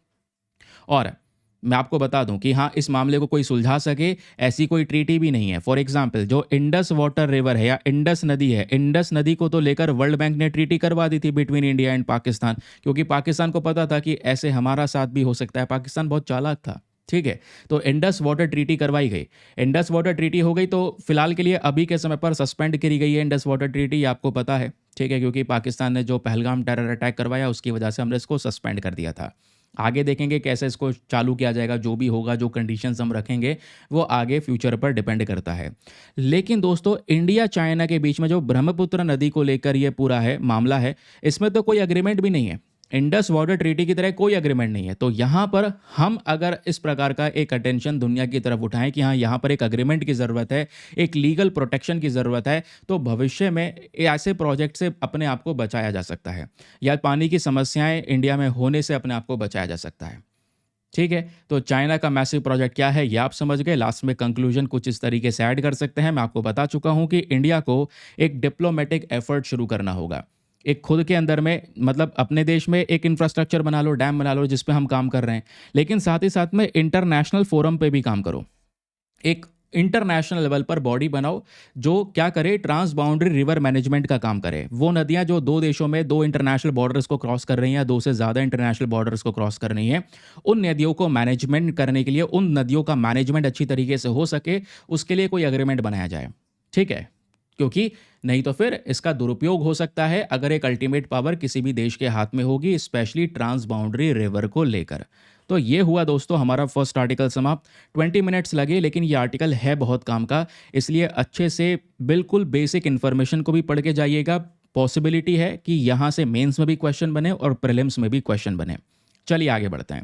S1: और मैं आपको बता दूं कि हाँ, इस मामले को कोई सुलझा सके ऐसी कोई ट्रीटी भी नहीं है। फॉर एग्जांपल जो इंडस वाटर रिवर है या इंडस नदी है, इंडस नदी को तो लेकर वर्ल्ड बैंक ने ट्रीटी करवा दी थी बिटवीन इंडिया एंड पाकिस्तान, क्योंकि पाकिस्तान को पता था कि ऐसे हमारा साथ भी हो सकता है। पाकिस्तान बहुत चालाक था। ठीक है, तो इंडस वाटर ट्रीटी करवाई गई, इंडस वाटर ट्रीटी हो गई। तो फिलहाल के लिए अभी के समय पर सस्पेंड करी गई है इंडस वाटर ट्रीटी, ये आपको पता है। ठीक है, क्योंकि पाकिस्तान ने जो पहलगाम टेरर अटैक करवाया उसकी वजह से हमने इसको सस्पेंड कर दिया था। आगे देखेंगे कैसे इसको चालू किया जाएगा, जो भी होगा, जो कंडीशंस हम रखेंगे वो आगे फ्यूचर पर डिपेंड करता है। लेकिन दोस्तों इंडिया चाइना के बीच में जो ब्रह्मपुत्र नदी को लेकर ये पूरा है मामला है, इसमें तो कोई अग्रीमेंट भी नहीं है। इंडस वाटर ट्रीटी की तरह कोई एग्रीमेंट नहीं है। तो यहाँ पर हम अगर इस प्रकार का एक अटेंशन दुनिया की तरफ उठाएं कि हाँ यहाँ पर एक अग्रीमेंट की ज़रूरत है, एक लीगल प्रोटेक्शन की ज़रूरत है, तो भविष्य में ऐसे प्रोजेक्ट से अपने आप को बचाया जा सकता है, या पानी की समस्याएं इंडिया में होने से अपने आप को बचाया जा सकता है। ठीक है, तो चाइना का मैसिव प्रोजेक्ट क्या है ये आप समझ गए। लास्ट में कंक्लूजन कुछ इस तरीके से ऐड कर सकते हैं। मैं आपको बता चुका हूं कि इंडिया को एक डिप्लोमेटिक एफर्ट शुरू करना होगा। एक खुद के अंदर में, मतलब अपने देश में एक इंफ्रास्ट्रक्चर बना लो, डैम बना लो जिस पे हम काम कर रहे हैं, लेकिन साथ ही साथ में इंटरनेशनल फोरम पे भी काम करो। एक इंटरनेशनल लेवल पर बॉडी बनाओ जो क्या करे, ट्रांस बाउंड्री रिवर मैनेजमेंट का काम करे। वो नदियां जो दो देशों में दो इंटरनेशनल बॉर्डर्स को क्रॉस कर रही हैं, दो से ज़्यादा इंटरनेशनल बॉर्डर्स को क्रॉस कर रही हैं, उन नदियों को मैनेजमेंट करने के लिए, उन नदियों का मैनेजमेंट अच्छी तरीके से हो सके, उसके लिए कोई एग्रीमेंट बनाया जाए। ठीक है, क्योंकि नहीं तो फिर इसका दुरुपयोग हो सकता है अगर एक अल्टीमेट पावर किसी भी देश के हाथ में होगी, स्पेशली ट्रांस बाउंड्री रिवर को लेकर। तो ये हुआ दोस्तों हमारा फर्स्ट आर्टिकल समाप्त। 20 मिनट्स लगे, लेकिन ये आर्टिकल है बहुत काम का, इसलिए अच्छे से बिल्कुल बेसिक इन्फॉर्मेशन को भी पढ़ के जाइएगा। पॉसिबिलिटी है कि यहाँ से मेंस में भी क्वेश्चन बने और प्रीलिम्स में भी क्वेश्चन बने। चलिए आगे बढ़ते हैं।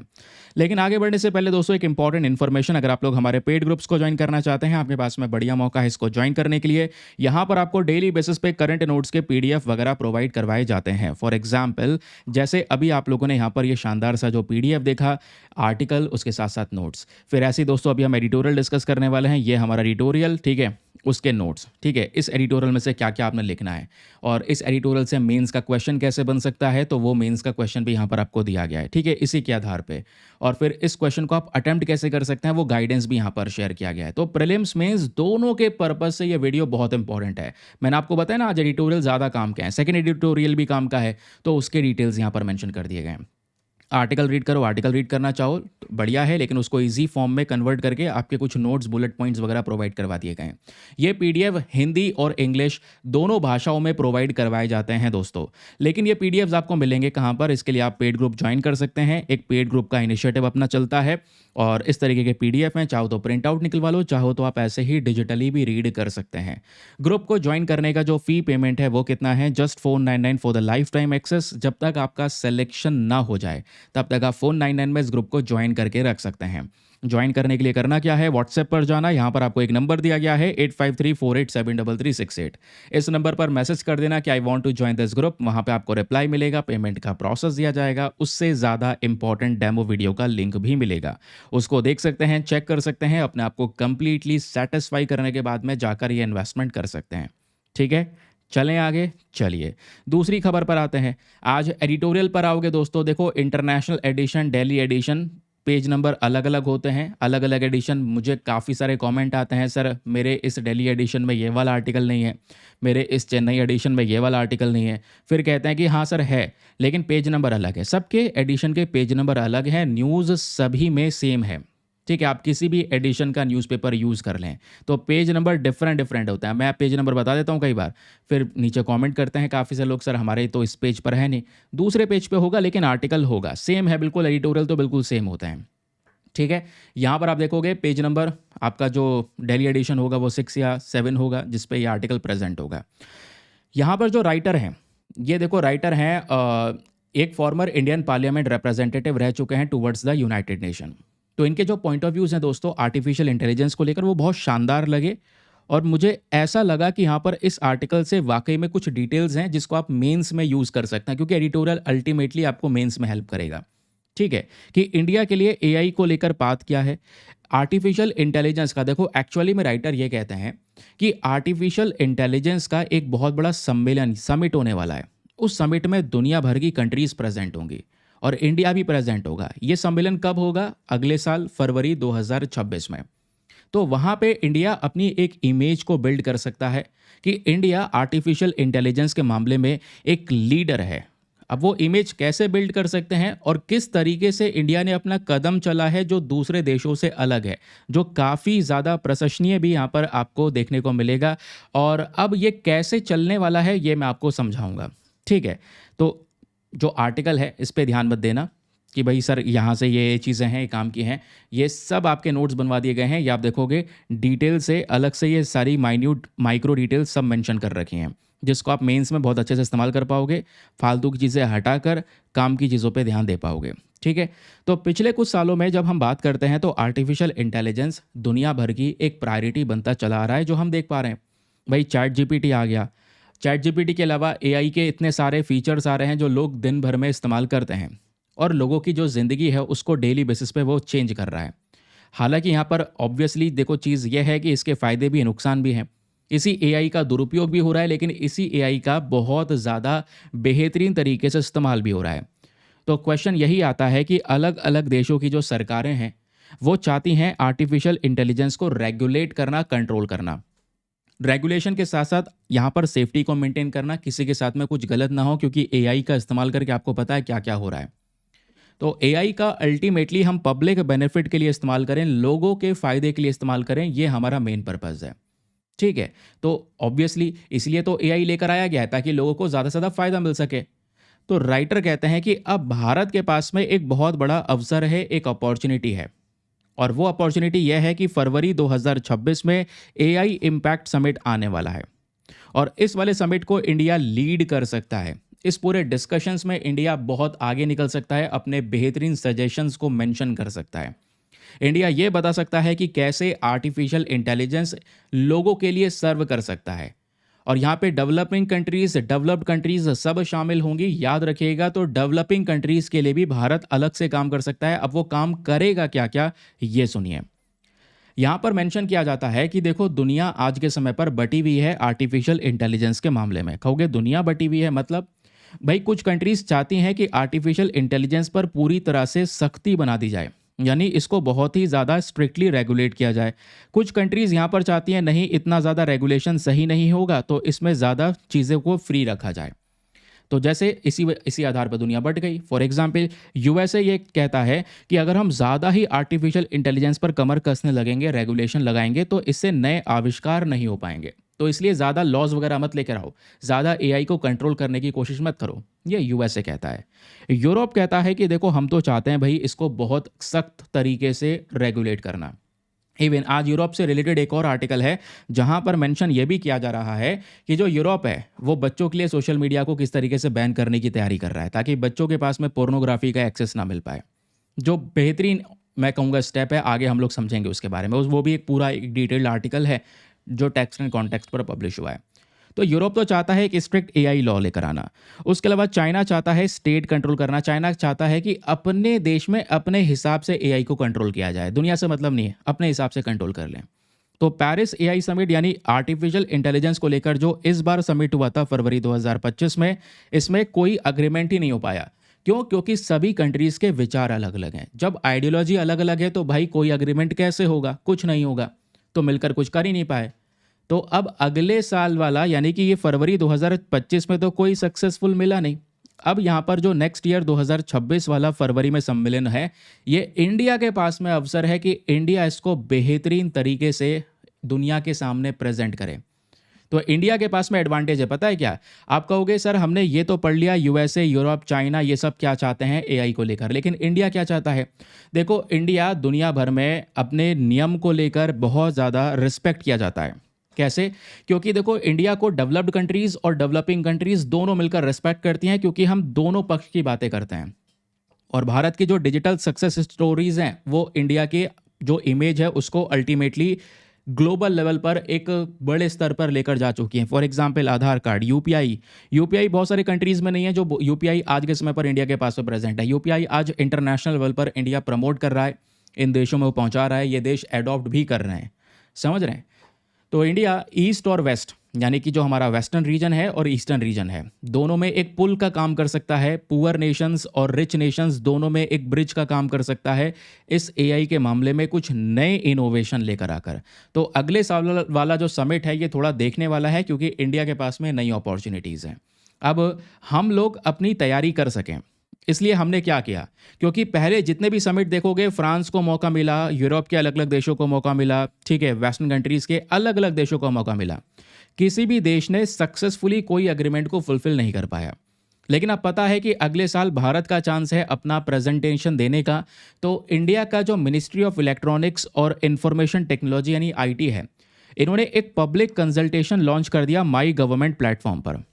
S1: लेकिन आगे बढ़ने से पहले दोस्तों एक इंपॉर्टेंट इन्फॉर्मेशन, अगर आप लोग हमारे पेड ग्रुप्स को ज्वाइन करना चाहते हैं, आपके पास में बढ़िया मौका है इसको ज्वाइन करने के लिए। यहाँ पर आपको डेली बेसिस पे करंट नोट्स के पीडीएफ वगैरह प्रोवाइड करवाए जाते हैं। फॉर एग्जाम्पल, जैसे अभी आप लोगों ने यहाँ पर ये शानदार सा जो पीडीएफ देखा, आर्टिकल उसके साथ साथ नोट्स, फिर ऐसे ही दोस्तों अभी हम एडिटोरियल डिस्कस करने वाले हैं। ये हमारा एडिटोरियल, ठीक है, उसके नोट्स, ठीक है, इस एडिटोरियल में से क्या क्या आपने लिखना है, और इस एडिटोरियल से मेंस का क्वेश्चन कैसे बन सकता है, तो वो मेंस का क्वेश्चन भी यहाँ पर आपको दिया गया है, ठीक है, इसी के आधार पे। और फिर इस क्वेश्चन को आप अटेम्प्ट कैसे कर सकते हैं, वो गाइडेंस भी यहाँ पर शेयर किया गया है। तो प्रीलिम्स मेंस दोनों के पर्पज से ये वीडियो बहुत इंपॉर्टेंट है। मैंने आपको बताया ना आज एडिटोरियल ज़्यादा काम का है, सेकंड एडिटोरियल भी काम का है, तो उसके डिटेल्स यहाँ पर मेंशन कर दिए गए हैं। आर्टिकल रीड करो, आर्टिकल रीड करना चाहो तो बढ़िया है, लेकिन उसको इजी फॉर्म में कन्वर्ट करके आपके कुछ नोट्स, बुलेट पॉइंट्स वगैरह प्रोवाइड करवा दिए गए हैं। ये पीडीएफ हिंदी और इंग्लिश दोनों भाषाओं में प्रोवाइड करवाए जाते हैं दोस्तों। लेकिन ये पीडीएफ्स आपको मिलेंगे कहाँ पर, इसके लिए आप पेड ग्रुप ज्वाइन कर सकते हैं। एक पेड ग्रुप का इनिशिएटिव अपना चलता है, और इस तरीके के पीडीएफ हैं, चाहो तो प्रिंट आउट निकलवा लो, चाहो तो आप ऐसे ही डिजिटली भी रीड कर सकते हैं। ग्रुप को ज्वाइन करने का जो फी पेमेंट है वो कितना है, just 499 for the lifetime access. जब तक आपका सिलेक्शन ना हो जाए तब तक आप 499 में इस ग्रुप को ज्वाइन करके रख सकते हैं। ज्वाइन करने के लिए करना क्या है, व्हाट्सएप पर जाना, यहाँ पर आपको एक नंबर दिया गया है 8534873368। इस नंबर पर मैसेज कर देना कि I want to join this group. वहाँ पे आपको रिप्लाई मिलेगा, पेमेंट का प्रोसेस दिया जाएगा, उससे ज़्यादा इंपॉर्टेंट डेमो वीडियो का लिंक भी मिलेगा। उसको देख सकते हैं, चेक कर सकते हैं, अपने आप को कंप्लीटली सेटिस्फाई करने के बाद में जाकर ये इन्वेस्टमेंट कर सकते हैं। ठीक है, चलें आगे। चलिए दूसरी खबर पर आते हैं। आज एडिटोरियल पर आओगे दोस्तों, देखो international edition, Delhi edition, page number अलग अलग होते हैं, अलग अलग एडिशन। मुझे काफ़ी सारे कमेंट आते हैं, सर मेरे इस दिल्ली एडिशन में ये वाला आर्टिकल नहीं है, मेरे इस चेन्नई एडिशन में ये वाला आर्टिकल नहीं है। फिर कहते हैं कि हाँ सर है, लेकिन पेज नंबर अलग है। सबके एडिशन के पेज नंबर अलग हैं, न्यूज़ सभी में सेम है। ठीक है, आप किसी भी एडिशन का न्यूज़पेपर यूज़ कर लें तो पेज नंबर डिफरेंट डिफरेंट होता है। मैं पेज नंबर बता देता हूँ कई बार, फिर नीचे कमेंट करते हैं काफ़ी से लोग, सर हमारे तो इस पेज पर है नहीं, दूसरे पेज पे होगा लेकिन आर्टिकल होगा, सेम है बिल्कुल, एडिटोरियल तो बिल्कुल सेम होता है। ठीक है, यहाँ पर आप देखोगे पेज नंबर आपका जो दिल्ली एडिशन होगा वो 6 या 7 होगा, जिस पे ये आर्टिकल प्रेजेंट होगा। यहाँ पर जो राइटर हैं, ये देखो राइटर हैं, एक फॉर्मर इंडियन पार्लियामेंट रिप्रेजेंटेटिव रह चुके हैं टुवर्ड्स द यूनाइटेड नेशन। तो इनके जो पॉइंट ऑफ व्यूज़ हैं दोस्तों आर्टिफिशियल इंटेलिजेंस को लेकर, वो बहुत शानदार लगे, और मुझे ऐसा लगा कि यहाँ पर इस आर्टिकल से वाकई में कुछ डिटेल्स हैं जिसको आप मेंस में यूज़ कर सकते हैं, क्योंकि एडिटोरियल अल्टीमेटली आपको मेंस में हेल्प करेगा। ठीक है, कि इंडिया के लिए एआई को लेकर बात क्या है, आर्टिफिशियल इंटेलिजेंस का। देखो एक्चुअली में राइटर ये कहते हैं कि आर्टिफिशियल इंटेलिजेंस का एक बहुत बड़ा सम्मेलन, समिट होने वाला है। उस समिट में दुनिया भर की कंट्रीज प्रेजेंट होंगी और इंडिया भी प्रेजेंट होगा। ये सम्मेलन कब होगा, अगले साल फरवरी 2026 में। तो वहाँ पे इंडिया अपनी एक इमेज को बिल्ड कर सकता है कि इंडिया आर्टिफिशियल इंटेलिजेंस के मामले में एक लीडर है। अब वो इमेज कैसे बिल्ड कर सकते हैं और किस तरीके से इंडिया ने अपना कदम चला है जो दूसरे देशों से अलग है, जो काफ़ी ज़्यादा प्रशंसनीय भी यहाँ पर आपको देखने को मिलेगा। और अब ये कैसे चलने वाला है ये मैं आपको समझाऊंगा। ठीक है, तो जो आर्टिकल है इस पे ध्यान मत देना कि भाई सर यहाँ से ये चीज़ें हैं, ये काम की हैं, ये सब आपके नोट्स बनवा दिए गए हैं। ये आप देखोगे डिटेल से अलग से ये सारी माइन्यूट माइक्रो डिटेल्स सब मेंशन कर रखी हैं, जिसको आप मेंस में बहुत अच्छे से इस्तेमाल कर पाओगे, फालतू की चीज़ें हटाकर काम की चीज़ों पे ध्यान दे पाओगे। ठीक है, तो पिछले कुछ सालों में जब हम बात करते हैं तो आर्टिफिशियल इंटेलिजेंस दुनिया भर की एक प्रायोरिटी बनता चला आ रहा है, जो हम देख पा रहे हैं। भाई चैट जीपीटी आ गया, चैट जीपीटी के अलावा एआई के इतने सारे फीचर्स आ रहे हैं जो लोग दिन भर में इस्तेमाल करते हैं, और लोगों की जो ज़िंदगी है उसको डेली बेसिस पे वो चेंज कर रहा है। हालांकि यहाँ पर ऑब्वियसली देखो चीज़ यह है कि इसके फ़ायदे भी नुकसान भी हैं। इसी एआई का दुरुपयोग भी हो रहा है, लेकिन इसी एआई का बहुत ज़्यादा बेहतरीन तरीके से इस्तेमाल भी हो रहा है। तो क्वेश्चन यही आता है कि अलग अलग देशों की जो सरकारें हैं वो चाहती हैं आर्टिफिशियल इंटेलिजेंस को रेगुलेट करना, कंट्रोल करना। रेगुलेशन के साथ साथ यहाँ पर सेफ्टी को मेंटेन करना, किसी के साथ में कुछ गलत ना हो, क्योंकि एआई का इस्तेमाल करके आपको पता है क्या क्या हो रहा है। तो एआई का अल्टीमेटली हम पब्लिक बेनिफिट के लिए इस्तेमाल करें, लोगों के फ़ायदे के लिए इस्तेमाल करें, ये हमारा मेन पर्पज़ है। ठीक है, तो ऑब्वियसली इसलिए तो एआई लेकर आया गया है ताकि लोगों को ज़्यादा से ज़्यादा फ़ायदा मिल सके। तो राइटर कहते हैं कि अब भारत के पास में एक बहुत बड़ा अवसर है, एक अपॉर्चुनिटी है, और वो अपॉर्चुनिटी यह है कि फरवरी 2026 में एआई इम्पैक्ट समिट आने वाला है, और इस वाले समिट को इंडिया लीड कर सकता है। इस पूरे डिस्कशंस में इंडिया बहुत आगे निकल सकता है, अपने बेहतरीन सजेशंस को मेंशन कर सकता है। इंडिया ये बता सकता है कि कैसे आर्टिफिशियल इंटेलिजेंस लोगों के लिए सर्व कर सकता है। और यहाँ पे डेवलपिंग कंट्रीज, डेवलप्ड कंट्रीज सब शामिल होंगी। याद रखिएगा, तो डेवलपिंग कंट्रीज के लिए भी भारत अलग से काम कर सकता है। अब वो काम करेगा क्या क्या, ये सुनिए। यहाँ पर मेंशन किया जाता है कि देखो, दुनिया आज के समय पर बटी हुई है आर्टिफिशियल इंटेलिजेंस के मामले में। कहोगे दुनिया बटी हुई है मतलब, भाई कुछ कंट्रीज चाहती हैं कि आर्टिफिशियल इंटेलिजेंस पर पूरी तरह से सख्ती बना दी जाए, यानी इसको बहुत ही ज़्यादा स्ट्रिक्टली रेगुलेट किया जाए। कुछ कंट्रीज़ यहाँ पर चाहती हैं नहीं, इतना ज़्यादा रेगुलेशन सही नहीं होगा, तो इसमें ज़्यादा चीज़ों को फ्री रखा जाए। तो जैसे इसी आधार पर दुनिया बट गई। फॉर एग्जाम्पल, यूएसए ये कहता है कि अगर हम ज़्यादा ही आर्टिफिशियल इंटेलिजेंस पर कमर कसने लगेंगे, रेगुलेशन लगाएंगे, तो इससे नए आविष्कार नहीं हो पाएंगे। तो इसलिए ज़्यादा लॉज वगैरह मत लेकर आओ, ज़्यादा एआई को कंट्रोल करने की कोशिश मत करो, ये यूएसए कहता है। यूरोप कहता है कि देखो, हम तो चाहते हैं भाई इसको बहुत सख्त तरीके से रेगुलेट करना। इवन आज यूरोप से रिलेटेड एक और आर्टिकल है जहां पर मेंशन ये भी किया जा रहा है कि जो यूरोप है वो बच्चों के लिए सोशल मीडिया को किस तरीके से बैन करने की तैयारी कर रहा है, ताकि बच्चों के पास में पोर्नोग्राफी का एक्सेस ना मिल पाए। जो बेहतरीन मैं कहूँगा स्टेप है, आगे हम लोग समझेंगे उसके बारे में। वो भी एक पूरा एक डिटेल्ड आर्टिकल है जो टेक्स्ट एंड कॉन्टेक्स्ट पर पब्लिश हुआ है। तो यूरोप तो चाहता है कि स्ट्रिक्ट एआई लॉ लेकर आना। उसके अलावा चाइना चाहता है स्टेट कंट्रोल करना। चाइना चाहता है कि अपने देश में अपने हिसाब से एआई को कंट्रोल किया जाए, दुनिया से मतलब नहीं है, अपने हिसाब से कंट्रोल कर लें। तो पेरिस एआई समिट यानी आर्टिफिशियल इंटेलिजेंस को लेकर जो इस बार समिट हुआ था फरवरी 2025 में, इसमें कोई अग्रीमेंट ही नहीं हो पाया। क्यों? क्योंकि सभी कंट्रीज के विचार अलग अलग हैं। जब आइडियोलॉजी अलग अलग है तो भाई कोई अग्रीमेंट कैसे होगा, कुछ नहीं होगा। तो मिलकर कुछ कर ही नहीं पाए। तो अब अगले साल वाला यानी कि ये फरवरी 2025 में तो कोई सक्सेसफुल मिला नहीं। अब यहाँ पर जो नेक्स्ट ईयर 2026 वाला फरवरी में सम्मेलन है, ये इंडिया के पास में अवसर है कि इंडिया इसको बेहतरीन तरीके से दुनिया के सामने प्रेजेंट करे। तो इंडिया के पास में एडवांटेज है, पता है क्या? आप कहोगे सर हमने ये तो पढ़ लिया, यूएसए, यूरोप, चाइना ये सब क्या चाहते हैं एआई को लेकर, लेकिन इंडिया क्या चाहता है? देखो, इंडिया दुनिया भर में अपने नियम को लेकर बहुत ज़्यादा रिस्पेक्ट किया जाता है। कैसे? क्योंकि देखो, इंडिया को डेवलप्ड कंट्रीज और डेवलपिंग कंट्रीज दोनों मिलकर रिस्पेक्ट करती हैं, क्योंकि हम दोनों पक्ष की बातें करते हैं। और भारत की जो डिजिटल सक्सेस स्टोरीज हैं वो इंडिया के जो इमेज है उसको अल्टीमेटली ग्लोबल लेवल पर एक बड़े स्तर पर लेकर जा चुकी हैं। For example, Aadhaar card, UPI बहुत सारे कंट्रीज में नहीं है, जो यूपीआई आज के समय पर इंडिया के पास में प्रेजेंट है। यूपीआई आज इंटरनेशनल लेवल पर इंडिया प्रमोट कर रहा है, इन देशों में वो पहुंचा रहा है, ये देश एडॉप्ट भी कर रहे हैं। समझ रहे हैं? तो इंडिया ईस्ट और वेस्ट यानी कि जो हमारा वेस्टर्न रीजन है और ईस्टर्न रीजन है, दोनों में एक पुल का काम कर सकता है। पुअर नेशंस और रिच नेशंस दोनों में एक ब्रिज का काम कर सकता है इस एआई के मामले में, कुछ नए इनोवेशन लेकर आकर। तो अगले साल वाला जो समिट है ये थोड़ा देखने वाला है, क्योंकि इंडिया के पास में नई अपॉर्चुनिटीज़ हैं। अब हम लोग अपनी तैयारी कर सकें, इसलिए हमने क्या किया, क्योंकि पहले जितने भी समिट देखोगे, फ्रांस को मौका मिला, यूरोप के अलग अलग देशों को मौका मिला, ठीक है, वेस्टर्न कंट्रीज़ के अलग अलग देशों को मौका मिला, किसी भी देश ने सक्सेसफुली कोई एग्रीमेंट को फुलफिल नहीं कर पाया। लेकिन अब पता है कि अगले साल भारत का चांस है अपना प्रेजेंटेशन देने का। तो इंडिया का जो मिनिस्ट्री ऑफ इलेक्ट्रॉनिक्स और इंफॉर्मेशन टेक्नोलॉजी यानी आईटी है, इन्होंने एक पब्लिक कंसल्टेशन लॉन्च कर दिया माई गवर्नमेंट प्लेटफॉर्म पर।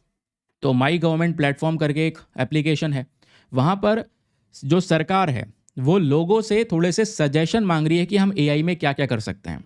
S1: तो माई गवर्नमेंट प्लेटफॉर्म करके एक एप्लीकेशन है, वहाँ पर जो सरकार है वो लोगों से थोड़े से सजेशन मांग रही है कि हम एआई में क्या क्या कर सकते हैं।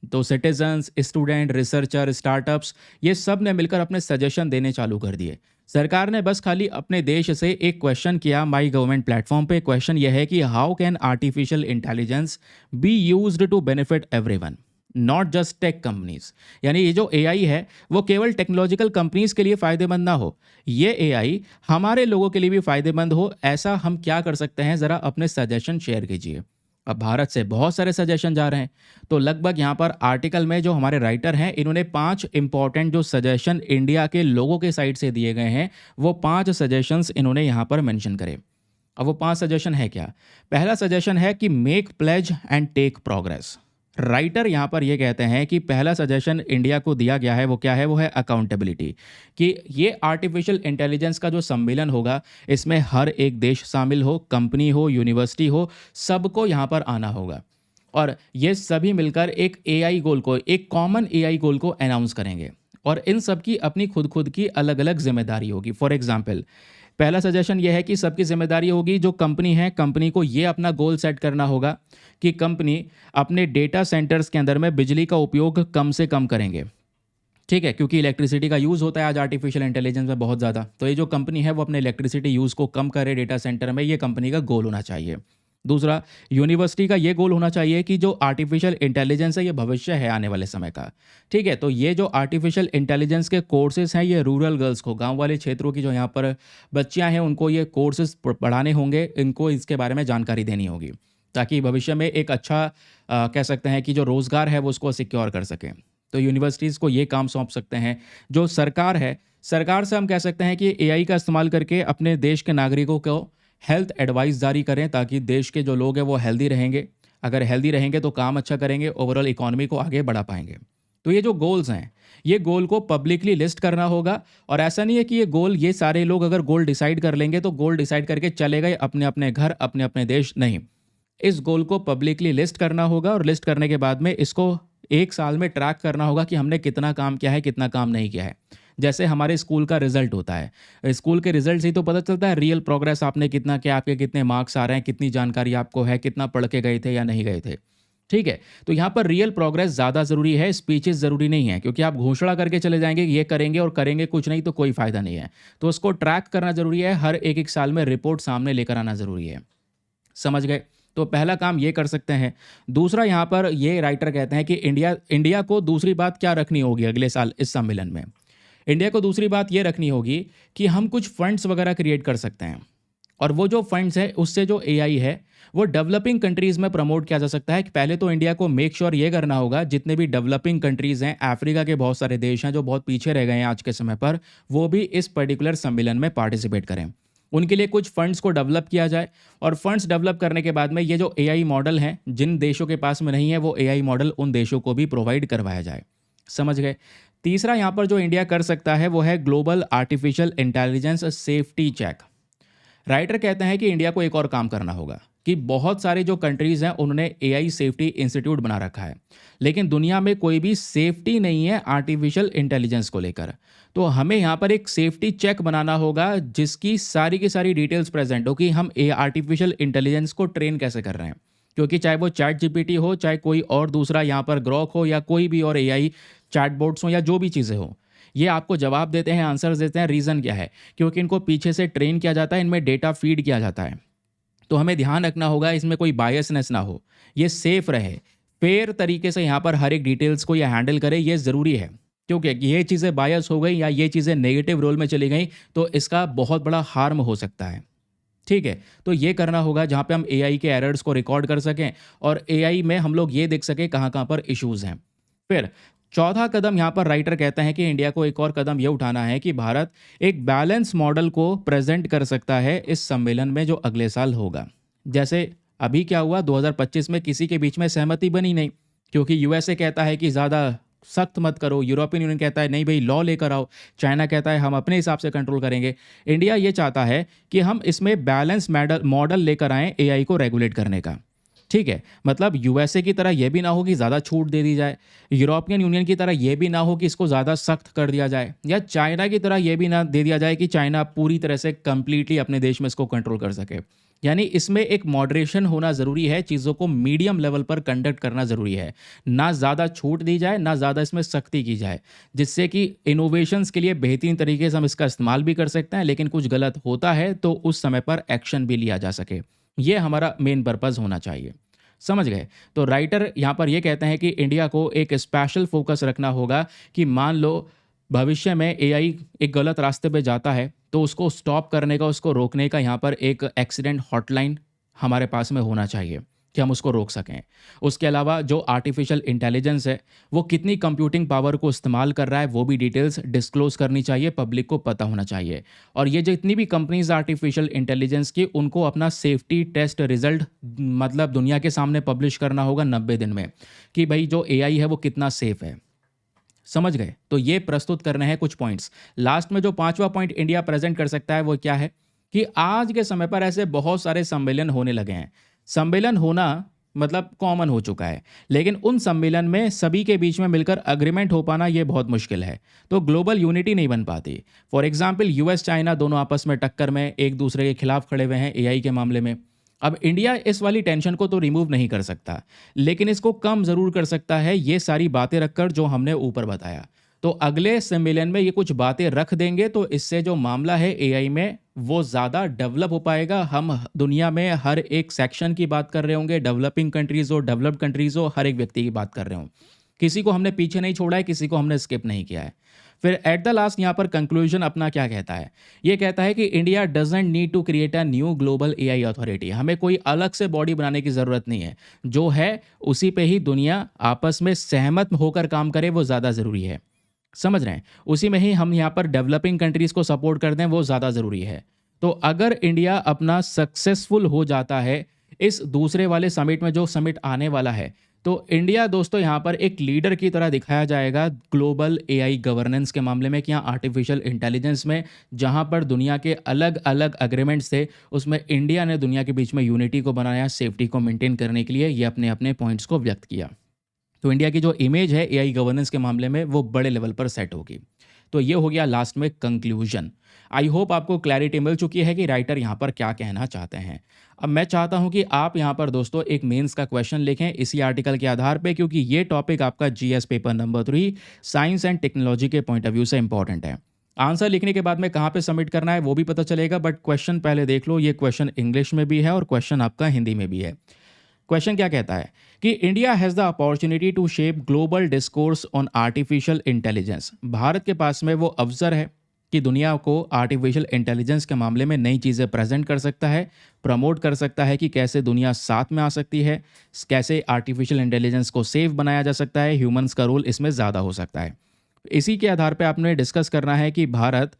S1: तो सिटीजन्स, स्टूडेंट, रिसर्चर, स्टार्टअप्स, ये सब ने मिलकर अपने सजेशन देने चालू कर दिए। सरकार ने बस खाली अपने देश से एक क्वेश्चन किया माई गवर्नमेंट प्लेटफॉर्म पे। क्वेश्चन यह है कि how can artificial intelligence be used to benefit everyone, not just tech companies. यानी ये जो एआई है वो केवल टेक्नोलॉजिकल कंपनीज के लिए फ़ायदेमंद ना हो, ये एआई हमारे लोगों के लिए भी फ़ायदेमंद हो। ऐसा हम क्या कर सकते हैं, ज़रा अपने सजेशन शेयर कीजिए। अब भारत से बहुत सारे सजेशन जा रहे हैं, तो लगभग यहाँ पर आर्टिकल में जो हमारे राइटर हैं इन्होंने 5 इंपॉर्टेंट जो सजेशन इंडिया के लोगों के साइड से दिए गए हैं, वो 5 सजेशंस इन्होंने यहाँ पर मेंशन करे। अब वो 5 सजेशन है क्या? पहला सजेशन है कि make pledge and take progress. Writer यहाँ पर ये कहते हैं कि पहला सजेशन इंडिया को दिया गया है वो क्या है? वो है अकाउंटेबिलिटी, कि ये आर्टिफिशियल इंटेलिजेंस का जो सम्मेलन होगा इसमें हर एक देश शामिल हो, कंपनी हो, यूनिवर्सिटी हो, सबको यहाँ पर आना होगा और ये सभी मिलकर एक एआई गोल को, एक कॉमन एआई गोल को अनाउंस करेंगे। और इन सब की अपनी खुद की अलग अलग जिम्मेदारी होगी। फॉर एग्जाम्पल, पहला सजेशन यह है कि सबकी जिम्मेदारी होगी, जो कंपनी है कंपनी को ये अपना गोल सेट करना होगा कि कंपनी अपने डेटा सेंटर्स के अंदर में बिजली का उपयोग कम से कम करेंगे। ठीक है, क्योंकि इलेक्ट्रिसिटी का यूज़ होता है आज आर्टिफिशियल इंटेलिजेंस में बहुत ज़्यादा, तो ये जो कंपनी है वो अपने इलेक्ट्रिसिटी यूज़ को कम करे डेटा सेंटर में, ये कंपनी का गोल होना चाहिए। दूसरा, यूनिवर्सिटी का ये गोल होना चाहिए कि जो आर्टिफिशियल इंटेलिजेंस है ये भविष्य है आने वाले समय का। ठीक है, तो ये जो आर्टिफिशियल इंटेलिजेंस के कोर्सेज हैं ये रूरल गर्ल्स को, गांव वाले क्षेत्रों की जो यहाँ पर बच्चियां हैं उनको ये कोर्सेज पढ़ाने होंगे, इनको इसके बारे में जानकारी देनी होगी, ताकि भविष्य में एक अच्छा कह सकते हैं कि जो रोज़गार है वो उसको सिक्योर कर सकें। तो यूनिवर्सिटीज़ को ये काम सौंप सकते हैं। जो सरकार है, सरकार से हम कह सकते हैं कि एआई का इस्तेमाल करके अपने देश के नागरिकों को हेल्थ एडवाइस जारी करें, ताकि देश के जो लोग हैं वो हेल्दी रहेंगे। अगर हेल्दी रहेंगे तो काम अच्छा करेंगे, ओवरऑल इकोनॉमी को आगे बढ़ा पाएंगे। तो ये जो गोल्स हैं, ये गोल को पब्लिकली लिस्ट करना होगा। और ऐसा नहीं है कि ये गोल, ये सारे लोग अगर गोल डिसाइड कर लेंगे तो गोल डिसाइड करके चले गए अपने अपने घर, अपने अपने देश, नहीं। इस गोल को पब्लिकली लिस्ट करना होगा और लिस्ट करने के बाद में इसको एक साल में ट्रैक करना होगा कि हमने कितना काम किया है, कितना काम नहीं किया है। जैसे हमारे स्कूल का रिजल्ट होता है, स्कूल के रिजल्ट से ही तो पता चलता है रियल प्रोग्रेस आपने कितना किया, आपके कितने मार्क्स आ रहे हैं, कितनी जानकारी आपको है, कितना पढ़ के गए थे या नहीं गए थे। ठीक है, तो यहाँ पर रियल प्रोग्रेस ज़्यादा ज़रूरी है, स्पीचेस ज़रूरी नहीं है, क्योंकि आप घोषणा करके चले जाएंगे कि ये करेंगे और करेंगे कुछ नहीं तो कोई फ़ायदा नहीं है। तो उसको ट्रैक करना ज़रूरी है, हर एक एक साल में रिपोर्ट सामने लेकर आना ज़रूरी है। समझ गए? तो पहला काम ये कर सकते हैं। दूसरा, यहाँ पर ये राइटर कहते हैं कि इंडिया इंडिया को दूसरी बात क्या रखनी होगी अगले साल इस सम्मेलन में। इंडिया को दूसरी बात ये रखनी होगी कि हम कुछ फंड्स वगैरह क्रिएट कर सकते हैं, और वो जो फंड्स है उससे जो एआई है वो डेवलपिंग कंट्रीज़ में प्रमोट किया जा सकता है। कि पहले तो इंडिया को मेक श्योर ये करना होगा जितने भी डेवलपिंग कंट्रीज़ हैं, अफ्रीका के बहुत सारे देश हैं जो बहुत पीछे रह गए हैं आज के समय पर, वो भी इस पर्टिकुलर सम्मेलन में पार्टिसिपेट करें। उनके लिए कुछ फंड्स को डेवलप किया जाए, और फंड्स डेवलप करने के बाद में ये जो एआई मॉडल हैं जिन देशों के पास में नहीं है, वो एआई मॉडल उन देशों को भी प्रोवाइड करवाया जाए। समझ गए? तीसरा यहाँ पर जो इंडिया कर सकता है वो है global artificial intelligence safety check. Writer कहते हैं कि इंडिया को एक और काम करना होगा कि बहुत सारे जो कंट्रीज़ हैं उन्होंने एआई सेफ्टी इंस्टीट्यूट बना रखा है, लेकिन दुनिया में कोई भी सेफ्टी नहीं है आर्टिफिशियल इंटेलिजेंस को लेकर। तो हमें यहाँ पर एक सेफ्टी चेक बनाना होगा जिसकी सारी की सारी डिटेल्स प्रेजेंट हो कि हम आर्टिफिशियल इंटेलिजेंस को ट्रेन कैसे कर रहे हैं। क्योंकि चाहे वो चैट जीपीटी हो, चाहे कोई और दूसरा यहाँ पर ग्रोक हो, या कोई भी और एआई चैटबॉट्स हो, या जो भी चीज़ें हो, ये आपको जवाब देते हैं, आंसर्स देते हैं। रीज़न क्या है? क्योंकि इनको पीछे से ट्रेन किया जाता है, इनमें डेटा फीड किया जाता है। तो हमें ध्यान रखना होगा इसमें कोई बायसनेस ना हो, ये सेफ रहे, फेयर तरीके से यहाँ पर हर एक डिटेल्स को ये हैंडल करे, ये ज़रूरी है। क्योंकि ये चीज़ें बायस हो गई या ये चीज़ें नेगेटिव रोल में चली गई तो इसका बहुत बड़ा हार्म हो सकता है। ठीक है, तो ये करना होगा जहाँ पे हम एआई के एरर्स को रिकॉर्ड कर सकें, और एआई में हम लोग ये देख सकें कहाँ कहाँ पर इश्यूज़ हैं। फिर चौथा कदम यहाँ पर राइटर कहता है कि इंडिया को एक और कदम ये उठाना है कि भारत एक बैलेंस मॉडल को प्रेजेंट कर सकता है इस सम्मेलन में जो अगले साल होगा। जैसे अभी क्या हुआ, 2025 में किसी के बीच में सहमति बनी नहीं, क्योंकि यूएसए कहता है कि ज़्यादा सख्त मत करो, यूरोपियन यूनियन कहता है नहीं भाई लॉ लेकर आओ, चाइना कहता है हम अपने हिसाब से कंट्रोल करेंगे। इंडिया ये चाहता है कि हम इसमें बैलेंस मॉडल लेकर आएँ एआई को रेगुलेट करने का। ठीक है, मतलब यूएसए की तरह यह भी ना हो कि ज़्यादा छूट दे दी जाए, यूरोपियन यूनियन की तरह यह भी ना हो कि इसको ज़्यादा सख्त कर दिया जाए, या चाइना की तरह यह भी ना दे दिया जाए कि चाइना पूरी तरह से कंप्लीटली अपने देश में इसको कंट्रोल कर सके। यानी इसमें एक मॉडरेशन होना ज़रूरी है, चीज़ों को मीडियम लेवल पर कंडक्ट करना ज़रूरी है। ना ज़्यादा छूट दी जाए, ना ज़्यादा इसमें सख्ती की जाए, जिससे कि इनोवेशंस के लिए बेहतरीन तरीके से हम इसका इस्तेमाल भी कर सकते हैं, लेकिन कुछ गलत होता है तो उस समय पर एक्शन भी लिया जा सके। ये हमारा मेन पर्पज़ होना चाहिए। समझ गए? तो राइटर यहाँ पर ये कहते हैं कि इंडिया को एक स्पेशल फोकस रखना होगा कि मान लो भविष्य में एआई एक गलत रास्ते पे जाता है तो उसको स्टॉप करने का, उसको रोकने का यहाँ पर एक एक्सीडेंट हॉटलाइन हमारे पास में होना चाहिए कि हम उसको रोक सकें। उसके अलावा जो आर्टिफिशियल इंटेलिजेंस है वो कितनी कंप्यूटिंग पावर को इस्तेमाल कर रहा है वो भी डिटेल्स डिस्क्लोज करनी चाहिए, पब्लिक को पता होना चाहिए। और ये जितनी भी कंपनीज आर्टिफिशियल इंटेलिजेंस की, उनको अपना सेफ्टी टेस्ट रिजल्ट मतलब दुनिया के सामने पब्लिश करना होगा 90 दिन में कि भाई जो एआई है वो कितना सेफ है। समझ गए? तो ये प्रस्तुत करने हैं कुछ पॉइंट्स। लास्ट में जो पांचवा पॉइंट इंडिया प्रेजेंट कर सकता है वो क्या है कि आज के समय पर ऐसे बहुत सारे सम्मेलन होने लगे हैं। सम्मेलन होना मतलब कॉमन हो चुका है, लेकिन उन सम्मेलन में सभी के बीच में मिलकर अग्रीमेंट हो पाना ये बहुत मुश्किल है। तो ग्लोबल यूनिटी नहीं बन पाती। फॉर एग्जाम्पल यूएस चाइना दोनों आपस में टक्कर में एक दूसरे के खिलाफ खड़े हुए हैं एआई के मामले में। अब इंडिया इस वाली टेंशन को तो रिमूव नहीं कर सकता, लेकिन इसको कम ज़रूर कर सकता है ये सारी बातें रखकर जो हमने ऊपर बताया। तो अगले सम्मेलन में ये कुछ बातें रख देंगे तो इससे जो मामला है एआई में वो ज़्यादा डेवलप हो पाएगा। हम दुनिया में हर एक सेक्शन की बात कर रहे होंगे, डेवलपिंग कंट्रीज़ हो, डेवलप्ड कंट्रीज़ हो, हर एक व्यक्ति की बात कर रहे हों। किसी को हमने पीछे नहीं छोड़ा है, किसी को हमने स्किप नहीं किया है। फिर एट द लास्ट यहाँ पर कंक्लूजन अपना क्या कहता है? ये कहता है कि India doesn't need to create a new global AI authority. हमें कोई अलग से बॉडी बनाने की ज़रूरत नहीं है। जो है उसी पे ही दुनिया आपस में सहमत होकर काम करे, वो ज़्यादा ज़रूरी है। समझ रहे हैं? उसी में ही हम यहाँ पर डेवलपिंग कंट्रीज़ को सपोर्ट कर दें, वो ज़्यादा ज़रूरी है। तो अगर इंडिया अपना सक्सेसफुल हो जाता है इस दूसरे वाले समिट में, जो समिट आने वाला है, तो इंडिया दोस्तों यहाँ पर एक लीडर की तरह दिखाया जाएगा ग्लोबल एआई गवर्नेंस के मामले में, कि यहाँ आर्टिफिशियल इंटेलिजेंस में जहाँ पर दुनिया के अलग अलग अग्रीमेंट्स थे, उसमें इंडिया ने दुनिया के बीच में यूनिटी को बनाया, सेफ्टी को मेंटेन करने के लिए ये अपने अपने पॉइंट्स को व्यक्त किया। तो इंडिया की जो इमेज है एआई गवर्नेंस के मामले में वो बड़े लेवल पर सेट होगी। तो ये हो गया लास्ट में कंक्लूजन। आई होप आपको क्लैरिटी मिल चुकी है कि राइटर यहाँ पर क्या कहना चाहते हैं। अब मैं चाहता हूँ कि आप यहाँ पर दोस्तों एक मेंस का क्वेश्चन लिखें इसी आर्टिकल के आधार पे, क्योंकि ये टॉपिक आपका GS paper number 3 science and technology के पॉइंट ऑफ व्यू से इंपॉर्टेंट है। आंसर लिखने के बाद में कहाँ पे सबमिट करना है वो भी पता चलेगा, बट क्वेश्चन पहले देख लो। ये क्वेश्चन इंग्लिश में भी है और क्वेश्चन आपका हिंदी में भी है। क्वेश्चन क्या कहता है कि India has the opportunity to shape global discourse on artificial intelligence. Bharat के पास में वो अवसर है कि दुनिया को आर्टिफिशियल इंटेलिजेंस के मामले में नई चीज़ें प्रेजेंट कर सकता है, प्रमोट कर सकता है कि कैसे दुनिया साथ में आ सकती है, कैसे आर्टिफिशियल इंटेलिजेंस को सेफ बनाया जा सकता है, ह्यूमंस का रोल इसमें ज़्यादा हो सकता है। इसी के आधार पर आपने डिस्कस करना है कि भारत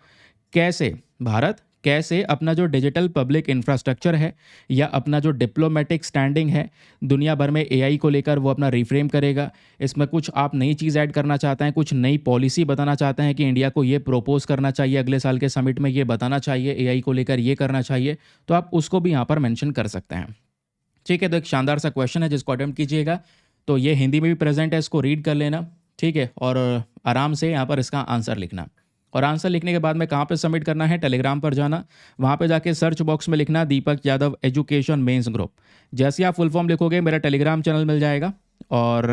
S1: कैसे अपना जो डिजिटल पब्लिक इंफ्रास्ट्रक्चर है या अपना जो डिप्लोमेटिक स्टैंडिंग है दुनिया भर में एआई को लेकर वो अपना रिफ्रेम करेगा। इसमें कुछ आप नई चीज़ ऐड करना चाहते हैं, कुछ नई पॉलिसी बताना चाहते हैं कि इंडिया को ये प्रोपोज करना चाहिए, अगले साल के समिट में ये बताना चाहिए, एआई को लेकर ये करना चाहिए, तो आप उसको भी यहाँ पर मेंशन कर सकते हैं। ठीक है, तो एक शानदार सा क्वेश्चन है जिसको अटेम्प्ट कीजिएगा। तो ये हिंदी में भी प्रेजेंट है, इसको रीड कर लेना। ठीक है, और आराम से यहाँ पर इसका आंसर लिखना। और आंसर लिखने के बाद में कहाँ पे सबमिट करना है? टेलीग्राम पर जाना, वहाँ पे जाके सर्च बॉक्स में लिखना Deepak Yadav education mains group. जैसे आप फुल फॉर्म लिखोगे मेरा टेलीग्राम चैनल मिल जाएगा। और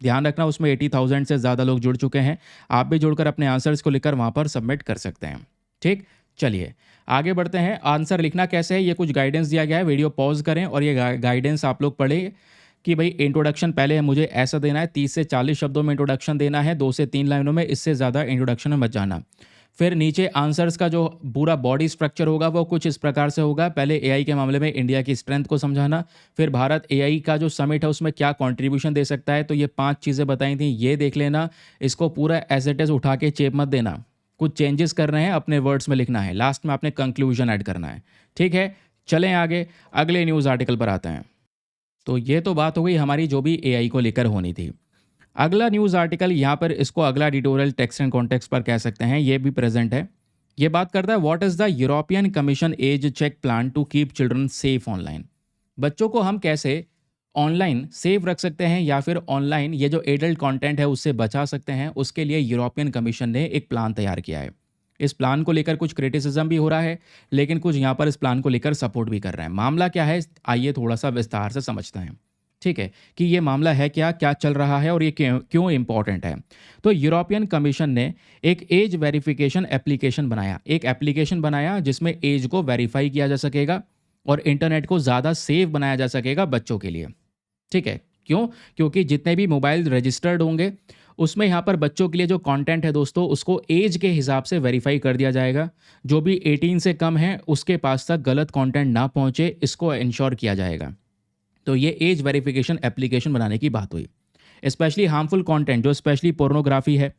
S1: ध्यान रखना उसमें 80,000 से ज़्यादा लोग जुड़ चुके हैं। आप भी जुड़कर अपने आंसर्स को लिखकर वहाँ पर सबमिट कर सकते हैं। ठीक, चलिए आगे बढ़ते हैं। आंसर लिखना कैसे है ये कुछ गाइडेंस दिया गया है, वीडियो पॉज करें और ये गाइडेंस आप लोग पढ़ें कि भाई इंट्रोडक्शन पहले मुझे ऐसा देना है, 30 से 40 शब्दों में इंट्रोडक्शन देना है, 2 से 3 लाइनों में, इससे ज़्यादा इंट्रोडक्शन में मत जाना। फिर नीचे आंसर्स का जो पूरा बॉडी स्ट्रक्चर होगा वो कुछ इस प्रकार से होगा। पहले एआई के मामले में इंडिया की स्ट्रेंथ को समझाना, फिर भारत एआई का जो समिट है उसमें क्या कंट्रीब्यूशन दे सकता है, तो ये 5 चीज़ें बताई थी, ये देख लेना। इसको पूरा एज इट इज़ उठा के चेप मत देना, कुछ चेंजेस कर रहे हैं अपने वर्ड्स में लिखना है, लास्ट में आपने कंक्लूजन ऐड करना है। ठीक है, चलें आगे, अगले न्यूज़ आर्टिकल पर आते हैं। तो ये तो बात हो गई हमारी जो भी एआई को लेकर होनी थी। अगला न्यूज़ आर्टिकल यहाँ पर इसको अगला एडिटोरियल टेक्स्ट एंड कॉन्टेक्स्ट पर कह सकते हैं, ये भी प्रेजेंट है। ये बात करता है what is the European Commission age check plan to keep children safe online. बच्चों को हम कैसे ऑनलाइन सेफ रख सकते हैं या फिर ऑनलाइन ये जो एडल्ट कंटेंट है उससे बचा सकते हैं, उसके लिए यूरोपियन कमीशन ने एक प्लान तैयार किया है। इस प्लान को लेकर कुछ क्रिटिसिज्म भी हो रहा है, लेकिन कुछ यहाँ पर इस प्लान को लेकर सपोर्ट भी कर रहे हैं। मामला क्या है, आइए थोड़ा सा विस्तार से समझते हैं। ठीक है, कि ये मामला है क्या, क्या चल रहा है और ये क्यों इम्पॉर्टेंट है। तो यूरोपियन कमीशन ने एक एज वेरिफिकेशन एप्लीकेशन बनाया, एक एप्लीकेशन बनाया जिसमें एज को वेरीफाई किया जा सकेगा और इंटरनेट को ज़्यादा सेफ बनाया जा सकेगा बच्चों के लिए। ठीक है, क्यों? क्योंकि जितने भी मोबाइल रजिस्टर्ड होंगे उसमें यहाँ पर बच्चों के लिए जो कंटेंट है दोस्तों उसको एज के हिसाब से वेरीफाई कर दिया जाएगा। जो भी 18 से कम है उसके पास तक गलत कंटेंट ना पहुँचे, इसको इंश्योर किया जाएगा। तो ये एज वेरिफिकेशन एप्लीकेशन बनाने की बात हुई। स्पेशली हार्मफुल कंटेंट जो स्पेशली पोर्नोग्राफी है,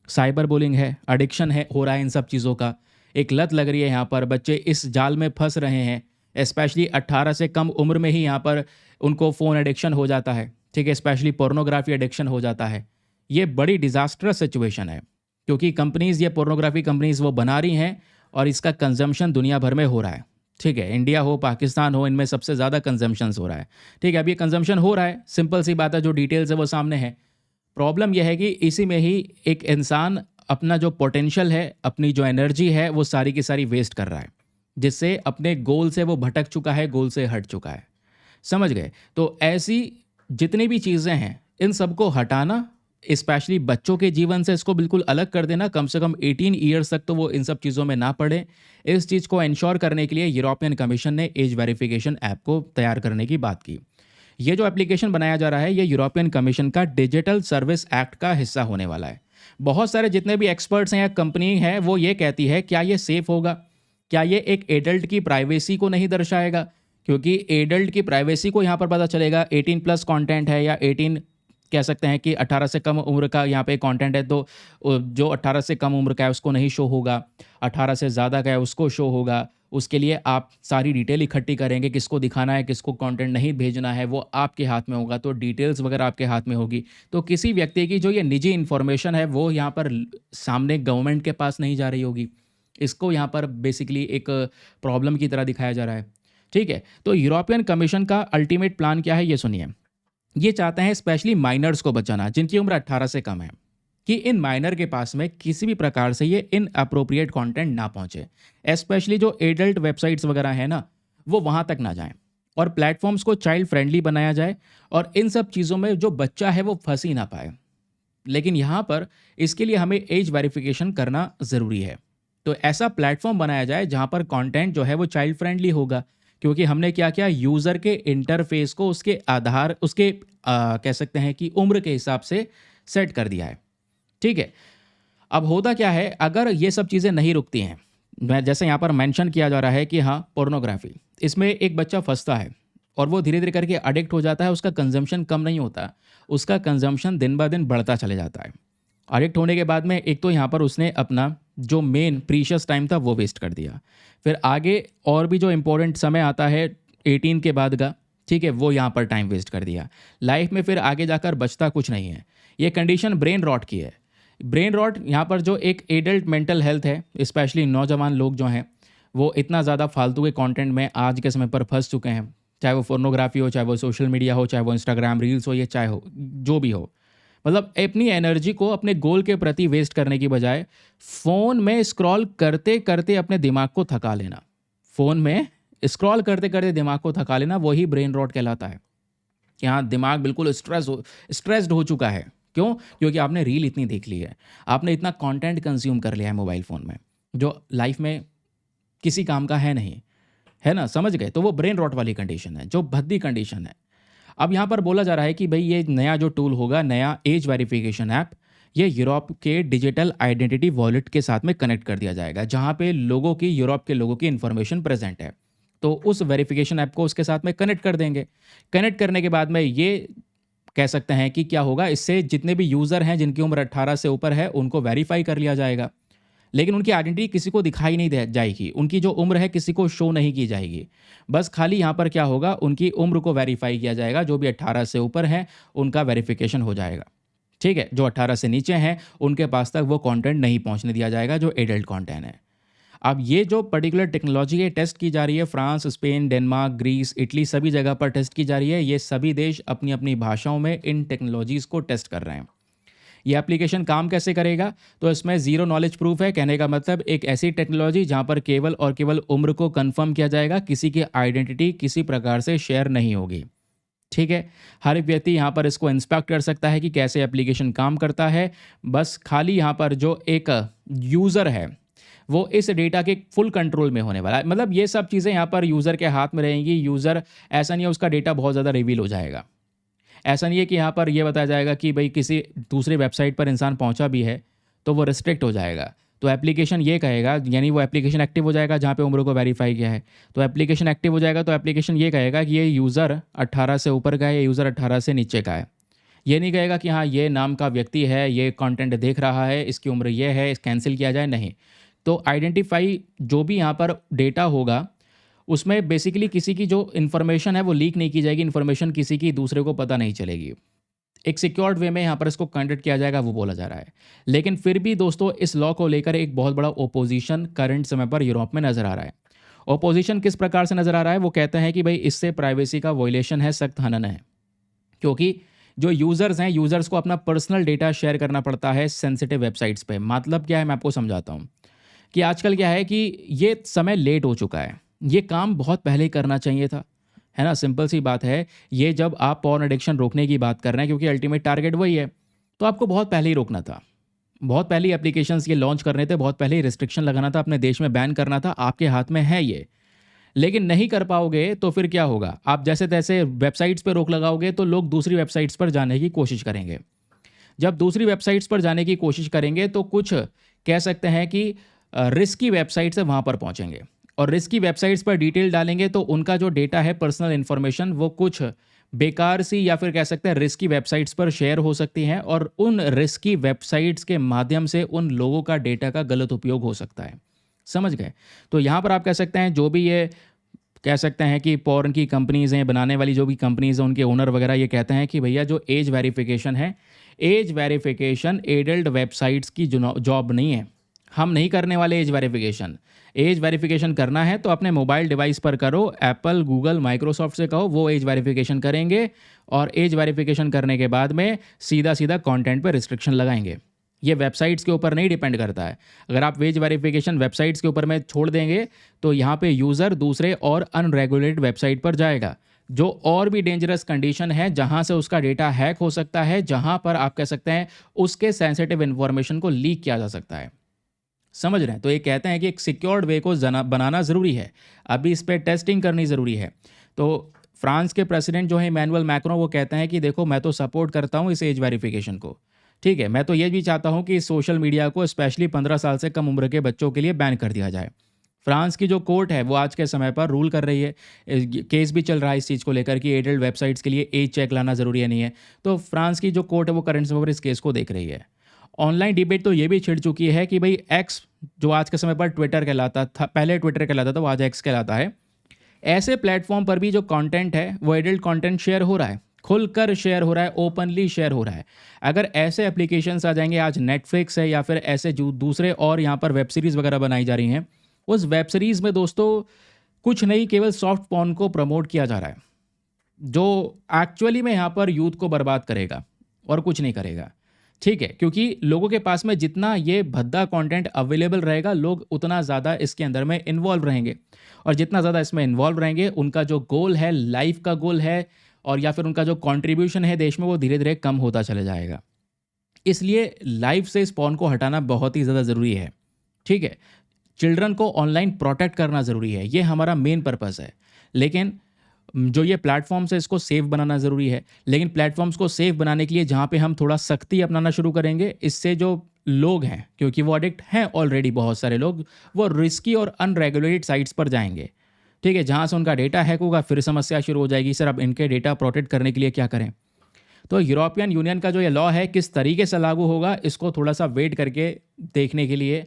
S1: साइबर बुलिंग है, एडिक्शन है, हो रहा है, इन सब चीज़ों का एक लत लग रही है। यहाँ पर बच्चे इस जाल में फंस रहे हैं, स्पेशली 18 से कम उम्र में ही यहाँ पर उनको फ़ोन एडिक्शन हो जाता है। ठीक है, स्पेशली पोर्नोग्राफी एडिक्शन हो जाता है। ये बड़ी डिज़ास्टरस सिचुएशन है क्योंकि कंपनीज़, ये पोर्नोग्राफी कंपनीज़ वो बना रही हैं और इसका कंजम्पशन दुनिया भर में हो रहा है। ठीक है, इंडिया हो, पाकिस्तान हो, इनमें सबसे ज़्यादा कंजम्पशन्स हो रहा है। ठीक है, अब ये कंजम्पशन हो रहा है, सिंपल सी बात है, जो डिटेल्स है वो सामने है। प्रॉब्लम यह है कि इसी में ही एक इंसान अपना जो पोटेंशियल है, अपनी जो एनर्जी है, वो सारी की सारी वेस्ट कर रहा है, जिससे अपने गोल से वो भटक चुका है, गोल से हट चुका है। समझ गए? तो ऐसी जितनी भी चीज़ें हैं, इन सबको हटाना, स्पेशली बच्चों के जीवन से इसको बिल्कुल अलग कर देना, कम से कम 18 ईयर्स तक तो वो इन सब चीज़ों में ना पड़े। इस चीज़ को इंश्योर करने के लिए यूरोपियन कमीशन ने एज वेरिफिकेशन ऐप को तैयार करने की बात की। ये जो एप्लीकेशन बनाया जा रहा है, ये यूरोपियन कमीशन का डिजिटल सर्विस एक्ट का हिस्सा होने वाला है। बहुत सारे जितने भी एक्सपर्ट्स हैं या कंपनी है, वो ये कहती है क्या ये सेफ होगा? क्या ये एक एडल्ट की प्राइवेसी को नहीं दर्शाएगा? क्योंकि एडल्ट की प्राइवेसी को यहाँ पर पता चलेगा, 18 प्लस कंटेंट है या 18 कह सकते हैं कि 18 से कम उम्र का यहाँ पे कंटेंट है, तो जो 18 से कम उम्र का है उसको नहीं शो होगा, 18 से ज़्यादा का है उसको शो होगा। उसके लिए आप सारी डिटेल इकट्ठी करेंगे, किसको दिखाना है, किसको कंटेंट नहीं भेजना है, वो आपके हाथ में होगा, तो डिटेल्स वगैरह आपके हाथ में होगी। तो किसी व्यक्ति की जो ये निजी इन्फॉर्मेशन है, वो यहाँ पर सामने गवर्नमेंट के पास नहीं जा रही होगी। इसको यहाँ पर बेसिकली एक प्रॉब्लम की तरह दिखाया जा रहा है। ठीक है, तो यूरोपियन कमीशन का अल्टीमेट प्लान क्या है, ये सुनिए। ये चाहते हैं स्पेशली माइनर्स को बचाना, जिनकी उम्र 18 से कम है, कि इन माइनर के पास में किसी भी प्रकार से ये इनअप्रोप्रिएट कंटेंट ना पहुंचे। स्पेशली जो एडल्ट वेबसाइट्स वगैरह है ना, वो वहां तक ना जाएं, और प्लेटफॉर्म्स को चाइल्ड फ्रेंडली बनाया जाए, और इन सब चीज़ों में जो बच्चा है वो फंस ही ना पाए। लेकिन यहाँ पर इसके लिए हमें एज वेरिफिकेशन करना ज़रूरी है। तो ऐसा प्लेटफॉर्म बनाया जाए जहाँ पर कंटेंट जो है वो चाइल्ड फ्रेंडली होगा, क्योंकि हमने क्या किया, यूज़र के इंटरफेस को उसके आधार, उसके कह सकते हैं कि उम्र के हिसाब से सेट कर दिया है। ठीक है, अब होता क्या है, अगर ये सब चीज़ें नहीं रुकती हैं, मैं जैसे यहाँ पर मेंशन किया जा रहा है कि हाँ पोर्नोग्राफी, इसमें एक बच्चा फंसता है और वो धीरे धीरे करके अडिक्ट हो जाता है, उसका कंजम्पशन कम नहीं होता, उसका कंजम्पशन दिन ब दिन बढ़ता चले जाता है। एडिक्ट होने के बाद में एक तो यहाँ पर उसने अपना जो मेन प्रीशियस टाइम था वो वेस्ट कर दिया, फिर आगे और भी जो इम्पोर्टेंट समय आता है 18 के बाद का, ठीक है, वो यहाँ पर टाइम वेस्ट कर दिया। लाइफ में फिर आगे जाकर बचता कुछ नहीं है। ये कंडीशन ब्रेन रॉट की है। ब्रेन रॉट यहाँ पर जो एक एडल्ट मेंटल हेल्थ है, स्पेशली नौजवान लोग जो हैं, वो इतना ज़्यादा फालतू के कंटेंट में आज के समय पर फंस चुके हैं, चाहे वो फोर्नोग्राफी हो, चाहे वो सोशल मीडिया हो, चाहे वो इंस्टाग्राम रील्स हो, या चाहे हो जो भी हो। मतलब अपनी एनर्जी को अपने गोल के प्रति वेस्ट करने की बजाय फ़ोन में स्क्रॉल करते करते अपने दिमाग को थका लेना, फ़ोन में स्क्रॉल करते करते दिमाग को थका लेना, वही ब्रेन रॉट कहलाता है। कि हाँ, दिमाग बिल्कुल स्ट्रेस्ड हो चुका है। क्यों? क्योंकि आपने रील इतनी देख ली है, आपने इतना कंटेंट कंज्यूम कर लिया है मोबाइल फ़ोन में, जो लाइफ में किसी काम का है नहीं, है ना? समझ गए? तो वो ब्रेन रॉट वाली कंडीशन है, जो भद्दी कंडीशन है। अब यहाँ पर बोला जा रहा है कि भाई ये नया जो टूल होगा, नया एज वेरिफिकेशन ऐप, ये यूरोप के डिजिटल आइडेंटिटी वॉलेट के साथ में कनेक्ट कर दिया जाएगा, जहाँ पे लोगों की, यूरोप के लोगों की इन्फॉर्मेशन प्रेजेंट है। तो उस वेरिफिकेशन ऐप को उसके साथ में कनेक्ट कर देंगे। कनेक्ट करने के बाद में ये कह सकते हैं कि क्या होगा, इससे जितने भी यूज़र हैं जिनकी उम्र 18 से ऊपर है, उनको वेरीफाई कर लिया जाएगा। लेकिन उनकी आइडेंटिटी किसी को दिखाई नहीं दे जाएगी, उनकी जो उम्र है किसी को शो नहीं की जाएगी। बस खाली यहाँ पर क्या होगा, उनकी उम्र को वेरीफाई किया जाएगा, जो भी 18 से ऊपर हैं उनका वेरिफिकेशन हो जाएगा। ठीक है, जो 18 से नीचे हैं उनके पास तक वो कंटेंट नहीं पहुँचने दिया जाएगा, जो एडल्ट कंटेंट है। अब ये जो पर्टिकुलर टेक्नोलॉजी है टेस्ट की जा रही है, France, Spain, Denmark, Greece, Italy, सभी जगह पर टेस्ट की जा रही है। ये सभी देश अपनी अपनी भाषाओं में इन टेक्नोलॉजीज़ को टेस्ट कर रहे हैं। ये एप्लीकेशन काम कैसे करेगा? तो इसमें ज़ीरो नॉलेज प्रूफ है। कहने का मतलब एक ऐसी टेक्नोलॉजी जहाँ पर केवल और केवल उम्र को कंफर्म किया जाएगा, किसी की आइडेंटिटी किसी प्रकार से शेयर नहीं होगी। ठीक है, हर एक व्यक्ति यहाँ पर इसको इंस्पेक्ट कर सकता है कि कैसे एप्लीकेशन काम करता है। बस खाली यहाँ पर जो एक यूज़र है वो इस डेटा के फुल कंट्रोल में होने वाला है। मतलब ये सब चीज़ें यहाँ पर यूज़र के हाथ में रहेंगी। यूज़र, ऐसा नहीं है उसका डेटा बहुत ज़्यादा रिवील हो जाएगा। ऐसा नहीं है कि यहाँ पर ये बताया जाएगा कि भाई किसी दूसरे वेबसाइट पर इंसान पहुँचा भी है तो वो रिस्ट्रिक्ट हो जाएगा। तो एप्लीकेशन ये कहेगा, यानी वो एप्लीकेशन एक्टिव हो जाएगा जहाँ पे उम्र को वेरीफाई किया है। तो एप्लीकेशन एक्टिव हो जाएगा तो एप्लीकेशन ये कहेगा कि ये यूज़र 18 से ऊपर का है, ये यूज़र 18 से नीचे का है। ये नहीं कहेगा कि हाँ ये नाम का व्यक्ति है, ये कंटेंट देख रहा है, इसकी उम्र ये है, कैंसिल किया जाए, नहीं। तो आइडेंटिफाई जो भी यहाँ पर डेटा होगा उसमें बेसिकली किसी की जो इन्फॉर्मेशन है वो लीक नहीं की जाएगी, इन्फॉर्मेशन किसी की दूसरे को पता नहीं चलेगी। एक सिक्योर्ड वे में यहाँ पर इसको कंडक्ट किया जाएगा, वो बोला जा रहा है। लेकिन फिर भी दोस्तों, इस लॉ को लेकर एक बहुत बड़ा ओपोजिशन करंट समय पर यूरोप में नज़र आ रहा है। ऑपोजिशन किस प्रकार से नज़र आ रहा है, वो कहते हैं कि भाई इससे प्राइवेसी का वॉयलेशन है, सख्त हनन है, क्योंकि जो यूज़र्स हैं, यूज़र्स को अपना पर्सनल डेटा शेयर करना पड़ता है सेंसिटिव वेबसाइट्स पे। मतलब क्या है, मैं आपको समझाता हूँ कि आजकल क्या है कि ये समय लेट हो चुका है, ये काम बहुत पहले ही करना चाहिए था, है ना? सिंपल सी बात है, ये जब आप पॉर्न एडिक्शन रोकने की बात कर रहे हैं, क्योंकि अल्टीमेट टारगेट वही है, तो आपको बहुत पहले ही रोकना था। बहुत पहले ही एप्लीकेशंस ये लॉन्च करने थे, बहुत पहले ही रिस्ट्रिक्शन लगाना था, अपने देश में बैन करना था, आपके हाथ में है ये। लेकिन नहीं कर पाओगे तो फिर क्या होगा? आप जैसे-तैसे वेबसाइट्स पे रोक लगाओगे तो लोग दूसरी वेबसाइट्स पर जाने की कोशिश करेंगे। जब दूसरी वेबसाइट्स पर जाने की कोशिश करेंगे तो कुछ कह सकते हैं कि रिस्की वेबसाइट्स है वहाँ पर पहुँचेंगे, और रिस्की वेबसाइट्स पर डिटेल डालेंगे तो उनका जो डेटा है, पर्सनल इन्फॉर्मेशन, वो कुछ बेकार सी या फिर कह सकते हैं रिस्की वेबसाइट्स पर शेयर हो सकती हैं, और उन रिस्की वेबसाइट्स के माध्यम से उन लोगों का डेटा का गलत उपयोग हो सकता है। समझ गए? तो यहाँ पर आप कह सकते हैं जो भी ये कह सकते हैं कि पॉर्न की कंपनीज़ हैं, बनाने वाली जो भी कंपनीज़ हैं, उनके ओनर वगैरह ये कहते हैं कि भैया जो एज वेरिफिकेशन है, एज वेरिफिकेशन एडल्ट वेबसाइट्स की जॉब नहीं है। हम नहीं करने वाले एज वेरिफिकेशन। एज वेरिफिकेशन करना है तो अपने मोबाइल डिवाइस पर करो, एप्पल, गूगल, माइक्रोसॉफ्ट से कहो, वो एज वेरिफिकेशन करेंगे, और एज वेरिफिकेशन करने के बाद में सीधा-सीधा कंटेंट पे रिस्ट्रिक्शन लगाएँगे। ये वेबसाइट्स के ऊपर नहीं डिपेंड करता है। अगर आप एज वेरिफिकेशन वेबसाइट्स के ऊपर में छोड़ देंगे, तो यहाँ पे यूज़र दूसरे और अनरेगुलेटेड वेबसाइट पर जाएगा, जो और भी डेंजरस कंडीशन है, जहाँ से उसका डेटा हैक हो सकता है, जहाँ पर आप कह सकते हैं उसके सेंसिटिव इन्फॉर्मेशन को लीक किया जा सकता है। समझ रहे हैं? तो ये कहते हैं कि एक सिक्योर्ड वे को बनाना ज़रूरी है। अभी इस पे टेस्टिंग करनी ज़रूरी है। तो फ्रांस के प्रेसिडेंट जो है इमैनुअल मैक्रों, वो कहते हैं कि देखो मैं तो सपोर्ट करता हूँ इस एज वेरिफिकेशन को। ठीक है, मैं तो ये भी चाहता हूँ कि सोशल मीडिया को स्पेशली 15 साल से कम उम्र के बच्चों के लिए बैन कर दिया जाए। फ्रांस की जो कोर्ट है वो आज के समय पर रूल कर रही है। केस भी चल रहा है इस चीज़ को लेकर कि एडल्ट वेबसाइट्स के लिए एज चेक लाना ज़रूरी है, नहीं है। तो फ्रांस की जो कोर्ट है वो करंट समय पर इस केस को देख रही है। ऑनलाइन डिबेट तो ये भी छिड़ चुकी है कि भाई एक्स, जो आज के समय पर ट्विटर कहलाता था, पहले ट्विटर कहलाता था, वो आज एक्स कहलाता है। ऐसे प्लेटफॉर्म पर भी जो कंटेंट है वो एडल्ट कंटेंट शेयर हो रहा है, खुलकर शेयर हो रहा है, ओपनली शेयर हो रहा है। अगर ऐसे एप्लीकेशंस आ जाएंगे, आज नेटफ्लिक्स है या फिर ऐसे जो दूसरे और यहाँ पर वेब सीरीज़ वगैरह बनाई जा रही हैं, उस वेब सीरीज़ में दोस्तों कुछ नहीं, केवल सॉफ्ट पॉर्न को प्रमोट किया जा रहा है, जो एक्चुअली में यहाँ पर यूथ को बर्बाद करेगा और कुछ नहीं करेगा। ठीक है, क्योंकि लोगों के पास में जितना ये भद्दा कंटेंट अवेलेबल रहेगा, लोग उतना ज़्यादा इसके अंदर में इन्वॉल्व रहेंगे, और जितना ज़्यादा इसमें इन्वॉल्व रहेंगे, उनका जो गोल है, लाइफ का गोल है, और या फिर उनका जो कंट्रीब्यूशन है देश में, वो धीरे धीरे कम होता चले जाएगा। इसलिए लाइफ से इस पॉर्न को हटाना बहुत ही ज़्यादा ज़रूरी है। ठीक है, चिल्ड्रन को ऑनलाइन प्रोटेक्ट करना ज़रूरी है, ये हमारा मेन पर्पस है। लेकिन जो ये प्लेटफॉर्म्स है, इसको सेफ बनाना ज़रूरी है। लेकिन प्लेटफॉर्म्स को सेफ बनाने के लिए जहाँ पे हम थोड़ा सख्ती अपनाना शुरू करेंगे, इससे जो लोग हैं, क्योंकि वो एडिक्ट हैं ऑलरेडी बहुत सारे लोग, वो रिस्की और अनरेगुलेटेड साइट्स पर जाएंगे। ठीक है, जहाँ से उनका डेटा हैक होगा, फिर समस्या शुरू हो जाएगी, सर अब इनके डेटा प्रोटेक्ट करने के लिए क्या करें। तो यूरोपियन यूनियन का जो ये लॉ है किस तरीके से लागू होगा, इसको थोड़ा सा वेट करके देखने के लिए,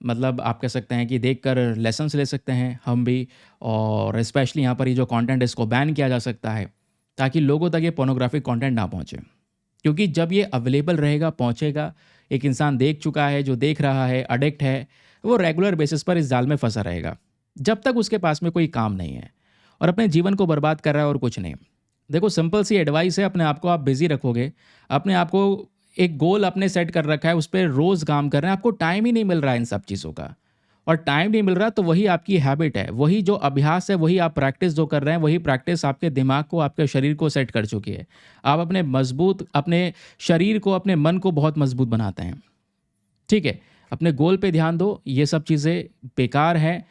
S1: मतलब आप कह सकते हैं कि देखकर लेसन्स ले सकते हैं हम भी, और स्पेशली यहाँ पर ये जो कंटेंट है इसको बैन किया जा सकता है, ताकि लोगों तक ये पोर्नोग्राफिक कंटेंट ना पहुँचे। क्योंकि जब ये अवेलेबल रहेगा, पहुँचेगा, एक इंसान देख चुका है, जो देख रहा है, अडिक्ट है, वो रेगुलर बेसिस पर इस जाल में फंसा रहेगा, जब तक उसके पास में कोई काम नहीं है, और अपने जीवन को बर्बाद कर रहा है और कुछ नहीं। देखो, सिंपल सी एडवाइस है, अपने आप को आप बिज़ी रखोगे, अपने आप को एक गोल अपने सेट कर रखा है, उस पे रोज़ काम कर रहे हैं, आपको टाइम ही नहीं मिल रहा है इन सब चीज़ों का, और टाइम नहीं मिल रहा, तो वही आपकी हैबिट है, वही जो अभ्यास है, वही आप प्रैक्टिस जो कर रहे हैं, वही प्रैक्टिस आपके दिमाग को, आपके शरीर को सेट कर चुकी है। आप अपने शरीर को, अपने मन को बहुत मजबूत बनाते हैं। ठीक है, अपने गोल पे ध्यान दो, ये सब चीज़ें बेकार हैं।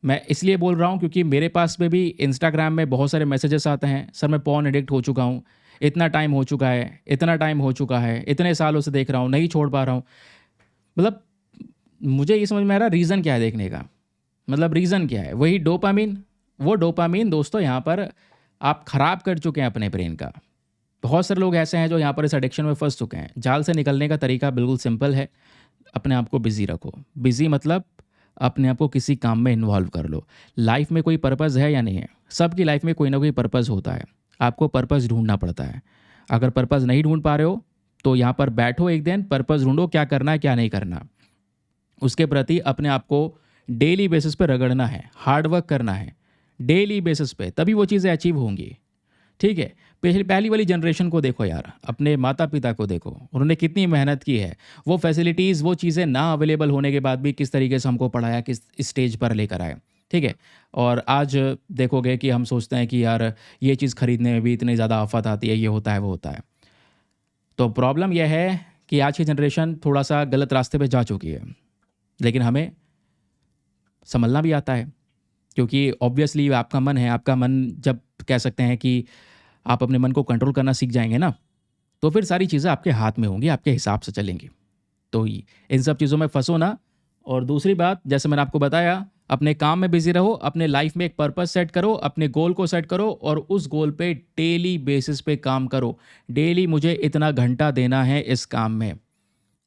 S1: मैं इसलिए बोल रहा हूँ क्योंकि मेरे पास में भी इंस्टाग्राम में बहुत सारे मैसेजेस आते हैं, सर मैं पॉर्न एडिक्ट हो चुका हूँ, इतना टाइम हो चुका है, इतना टाइम हो चुका है, इतने सालों से देख रहा हूँ, नहीं छोड़ पा रहा हूँ। मतलब मुझे ये समझ में आ रहा रीज़न क्या है देखने का, मतलब रीज़न क्या है, वही डोपामिन। वो डोपामिन दोस्तों यहाँ पर आप ख़राब कर चुके हैं अपने ब्रेन का। बहुत सारे लोग ऐसे हैं जो यहाँ पर इस एडिक्शन में फंस चुके हैं। जाल से निकलने का तरीका बिल्कुल सिंपल है, अपने आप को बिज़ी रखो। बिज़ी मतलब अपने आप को किसी काम में इन्वॉल्व कर लो। लाइफ में कोई पर्पज़ है या नहीं है, सबकी लाइफ में कोई ना कोई पर्पज़ होता है, आपको पर्पज़ ढूंढना पड़ता है। अगर पर्पज़ नहीं ढूंढ पा रहे हो तो यहाँ पर बैठो, एक दिन पर्पज़ ढूंढो, क्या करना है क्या नहीं करना, उसके प्रति अपने आप को डेली बेसिस पे रगड़ना है, हार्ड वर्क करना है डेली बेसिस पे, तभी वो चीज़ें अचीव होंगी। ठीक है, पहली वाली जनरेशन को देखो यार, अपने माता पिता को देखो, उन्होंने कितनी मेहनत की है। वो फैसिलिटीज़, वो चीज़ें ना अवेलेबल होने के बाद भी किस तरीके से हमको पढ़ाया, किस स्टेज पर लेकर आए। ठीक है, और आज देखोगे कि हम सोचते हैं कि यार ये चीज़ खरीदने में भी इतनी ज़्यादा आफत आती है, ये होता है, वो होता है। तो प्रॉब्लम यह है कि आज की जनरेशन थोड़ा सा गलत रास्ते पे जा चुकी है, लेकिन हमें संभलना भी आता है, क्योंकि ऑब्वियसली आपका मन है, आपका मन जब कह सकते हैं कि आप अपने मन को कंट्रोल करना सीख जाएंगे ना, तो फिर सारी चीज़ें आपके हाथ में होंगी, आपके हिसाब से चलेंगी। तो इन सब चीज़ों में फंसो ना। और दूसरी बात, जैसे मैंने आपको बताया, अपने काम में बिजी रहो, अपने लाइफ में एक पर्पस सेट करो, अपने गोल को सेट करो और उस गोल पे डेली बेसिस पे काम करो। डेली मुझे इतना घंटा देना है इस काम में,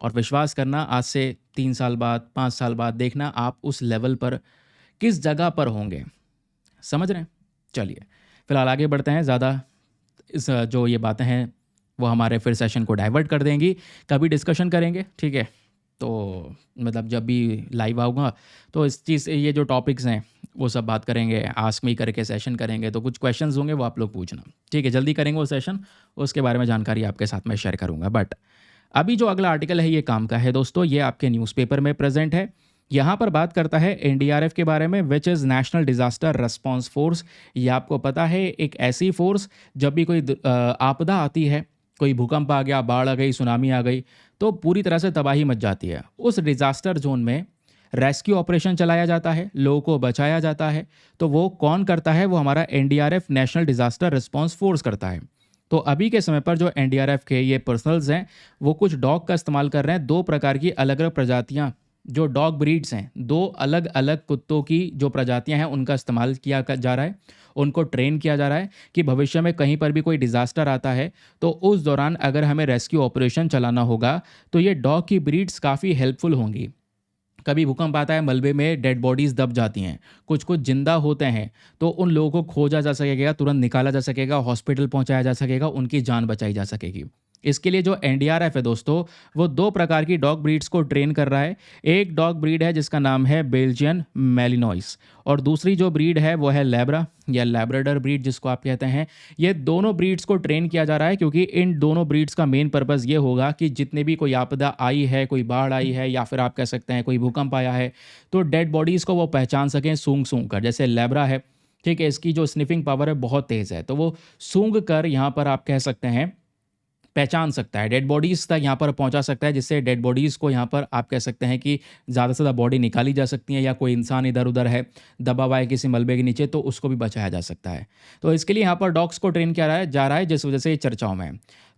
S1: और विश्वास करना, आज से 3 साल बाद, 5 साल बाद देखना आप उस लेवल पर किस जगह पर होंगे। समझ रहे हैं? चलिए फिलहाल आगे बढ़ते हैं। ज़्यादा इस जो ये बातें हैं वो हमारे फिर सेशन को डाइवर्ट कर देंगी, कभी डिस्कशन करेंगे। ठीक है, तो मतलब जब भी लाइव आऊँगा तो इस चीज़, ये जो टॉपिक्स हैं वो सब बात करेंगे, आस्क मी करके सेशन करेंगे, तो कुछ क्वेश्चंस होंगे वो आप लोग पूछना। ठीक है, जल्दी करेंगे वो सेशन, उसके बारे में जानकारी आपके साथ में शेयर करूँगा। बट अभी जो अगला आर्टिकल है ये काम का है दोस्तों, ये आपके न्यूज़पेपर में प्रेजेंट है। यहाँ पर बात करता है एनडीआरएफ के बारे में, which is national disaster response force. ये आपको पता है, एक ऐसी फोर्स, जब भी कोई आपदा आती है, कोई भूकंप आ गया, बाढ़ आ गई, सुनामी आ गई, तो पूरी तरह से तबाही मच जाती है। उस डिज़ास्टर जोन में रेस्क्यू ऑपरेशन चलाया जाता है, लोगों को बचाया जाता है। तो वो कौन करता है? वो हमारा NDRF, national disaster response force करता है। तो अभी के समय पर जो एनडीआरएफ के ये पर्सनल्स हैं, वो कुछ डॉग का इस्तेमाल कर रहे हैं। 2 प्रकार की अलग अलग प्रजातियाँ, जो डॉग ब्रीड्स हैं, 2 अलग अलग कुत्तों की जो प्रजातियां हैं, उनका इस्तेमाल किया जा रहा है। उनको ट्रेन किया जा रहा है कि भविष्य में कहीं पर भी कोई डिज़ास्टर आता है तो उस दौरान अगर हमें रेस्क्यू ऑपरेशन चलाना होगा तो ये डॉग की ब्रीड्स काफ़ी हेल्पफुल होंगी। कभी भूकंप आता है, मलबे में डेड बॉडीज़ दब जाती हैं, कुछ कुछ जिंदा होते हैं, तो उन लोगों को खोजा जा सकेगा, तुरंत निकाला जा सकेगा, हॉस्पिटल पहुंचाया जा सकेगा, उनकी जान बचाई जा सकेगी। इसके लिए जो एनडीआरएफ है दोस्तों, वो 2 प्रकार की डॉग ब्रीड्स को ट्रेन कर रहा है। एक डॉग ब्रीड है जिसका नाम है बेल्जियन मैलिनॉइस, और दूसरी जो ब्रीड है वो है लैब्रा या लैब्राडोर ब्रीड जिसको आप कहते हैं। ये दोनों ब्रीड्स को ट्रेन किया जा रहा है क्योंकि इन दोनों ब्रीड्स का मेन पर्पज़ ये होगा कि जितने भी कोई आपदा आई है, कोई बाढ़ आई है या फिर आप कह सकते हैं कोई भूकंप आया है, तो डेड बॉडीज़ को वो पहचान सकें सूंघ कर। जैसे लैब्रा है, ठीक है, इसकी जो स्निफिंग पावर है बहुत तेज़ है, तो वो सूंघ कर यहाँ पर आप कह सकते हैं पहचान सकता है, डेड बॉडीज़ तक यहाँ पर पहुँचा सकता है, जिससे डेड बॉडीज़ को यहाँ पर आप कह सकते हैं कि ज़्यादा से ज़्यादा बॉडी निकाली जा सकती है, या कोई इंसान इधर-उधर है, दबा हुआ है किसी मलबे के नीचे, तो उसको भी बचाया जा सकता है। तो इसके लिए यहाँ पर डॉग्स को ट्रेन किया जा रहा है, जिस वजह से ये चर्चाओं में है।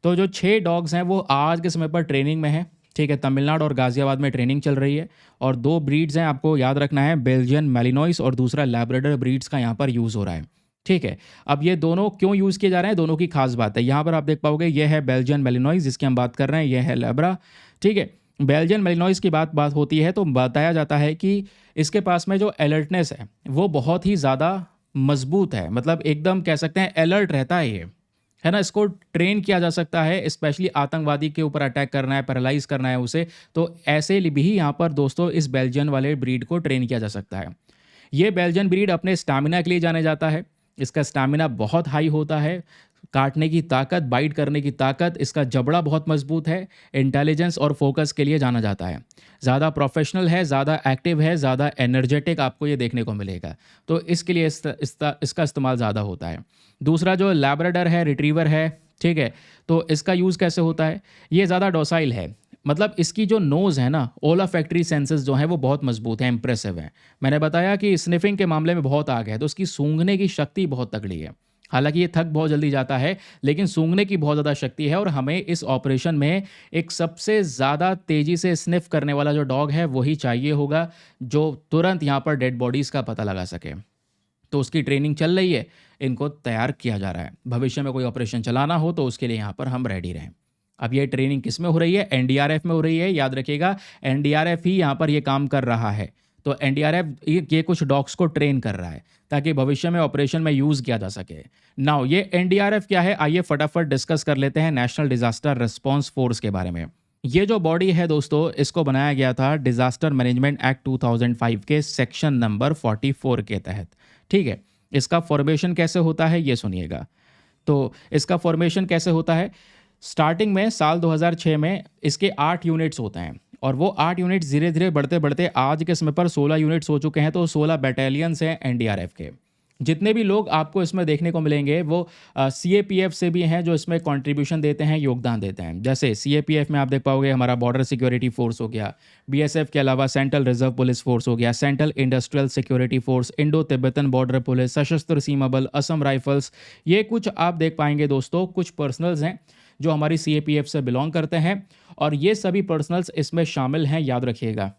S1: तो जो 6 डॉग्स हैं वो आज के समय पर ट्रेनिंग में हैं, ठीक है, तमिलनाडु और गाज़ियाबाद में ट्रेनिंग चल रही है, और 2 ब्रीड्स हैं, आपको याद रखना है, बेल्जियन मैलिनॉइस और दूसरा लैब्राडोर ब्रीड्स का यहाँ पर यूज़ हो रहा है। ठीक है, अब ये दोनों क्यों यूज़ किए जा रहे हैं, दोनों की खास बात है। यहाँ पर आप देख पाओगे, ये है बेल्जियन मैलिनॉइस जिसकी हम बात कर रहे हैं, ये है लैब्रा। ठीक है, बेल्जियन मैलिनॉइस की बात होती है तो बताया जाता है कि इसके पास में जो अलर्टनेस है वो बहुत ही ज़्यादा मजबूत है, मतलब एकदम कह सकते हैं अलर्ट रहता है ये, है ना। इसको ट्रेन किया जा सकता है, स्पेशली आतंकवादी के ऊपर अटैक करना है, पैरालाइज करना है उसे, तो ऐसे भी यहाँ पर दोस्तों इस बेल्जियन वाले ब्रीड को ट्रेन किया जा सकता है। ये बेल्जियन ब्रीड अपने स्टैमिना के लिए जाने जाता है। इसका स्टैमिना बहुत हाई होता है, काटने की ताकत, बाइट करने की ताकत, इसका जबड़ा बहुत मजबूत है, इंटेलिजेंस और फोकस के लिए जाना जाता है। ज़्यादा प्रोफेशनल है, ज़्यादा एक्टिव है, ज़्यादा एनर्जेटिक आपको ये देखने को मिलेगा, तो इसके लिए इसका इस्तेमाल ज़्यादा होता है। दूसरा जो लैब्राडोर है, रिट्रीवर है, ठीक है, तो इसका यूज़ कैसे होता है, ये ज़्यादा डोसाइल है, मतलब इसकी जो नोज़ है ना, ओला फैक्ट्री सेंसेस जो हैं वो बहुत मजबूत हैं, इंप्रेसिव हैं। मैंने बताया कि स्निफिंग के मामले में बहुत आगे है, तो उसकी सूंघने की शक्ति बहुत तगड़ी है। हालांकि ये थक बहुत जल्दी जाता है, लेकिन सूंघने की बहुत ज़्यादा शक्ति है, और हमें इस ऑपरेशन में एक सबसे ज़्यादा तेज़ी से स्निफ करने वाला जो डॉग है वही चाहिए होगा, जो तुरंत यहाँ पर डेड बॉडीज़ का पता लगा सके। तो उसकी ट्रेनिंग चल रही है, इनको तैयार किया जा रहा है, भविष्य में कोई ऑपरेशन चलाना हो तो उसके लिए यहाँ पर हम रेडी रहें। अब ये ट्रेनिंग किस में हो रही है, एनडीआरएफ में हो रही है, याद रखिएगा, एनडीआरएफ ही यहाँ पर ये काम कर रहा है। तो एनडीआरएफ ये कुछ डॉग्स को ट्रेन कर रहा है ताकि भविष्य में ऑपरेशन में यूज़ किया जा सके। नाउ ये एनडीआरएफ क्या है, आइए फटाफट डिस्कस कर लेते हैं नेशनल डिजास्टर रिस्पांस फोर्स के बारे में। ये जो बॉडी है दोस्तों, इसको बनाया गया था डिज़ास्टर मैनेजमेंट एक्ट 2005 के सेक्शन नंबर 44 के तहत। ठीक है, इसका फॉर्मेशन कैसे होता है ये सुनिएगा। तो इसका फॉर्मेशन कैसे होता है, स्टार्टिंग में साल 2006 में इसके 8 यूनिट्स होते हैं और वो 8 यूनिट्स धीरे धीरे बढ़ते बढ़ते आज के समय पर 16 यूनिट्स हो चुके हैं। तो 16 बटालियंस हैं एनडीआरएफ के। जितने भी लोग आपको इसमें देखने को मिलेंगे वो सीएपीएफ से भी हैं, जो इसमें कंट्रीब्यूशन देते हैं, योगदान देते हैं। जैसे सीएपीएफ में आप देख पाओगे हमारा बॉर्डर सिक्योरिटी फोर्स हो गया, बीएसएफ के अलावा सेंट्रल रिजर्व पुलिस फोर्स हो गया, central industrial security force, Indo Tibetan border police, सशस्त्र सीमा बल, असम राइफल्स। ये कुछ आप देख पाएंगे दोस्तों, कुछ पर्सनल्स हैं जो हमारी सीएपीएफ से बिलोंग करते हैं और ये सभी पर्सनल्स इसमें शामिल हैं, याद रखिएगा।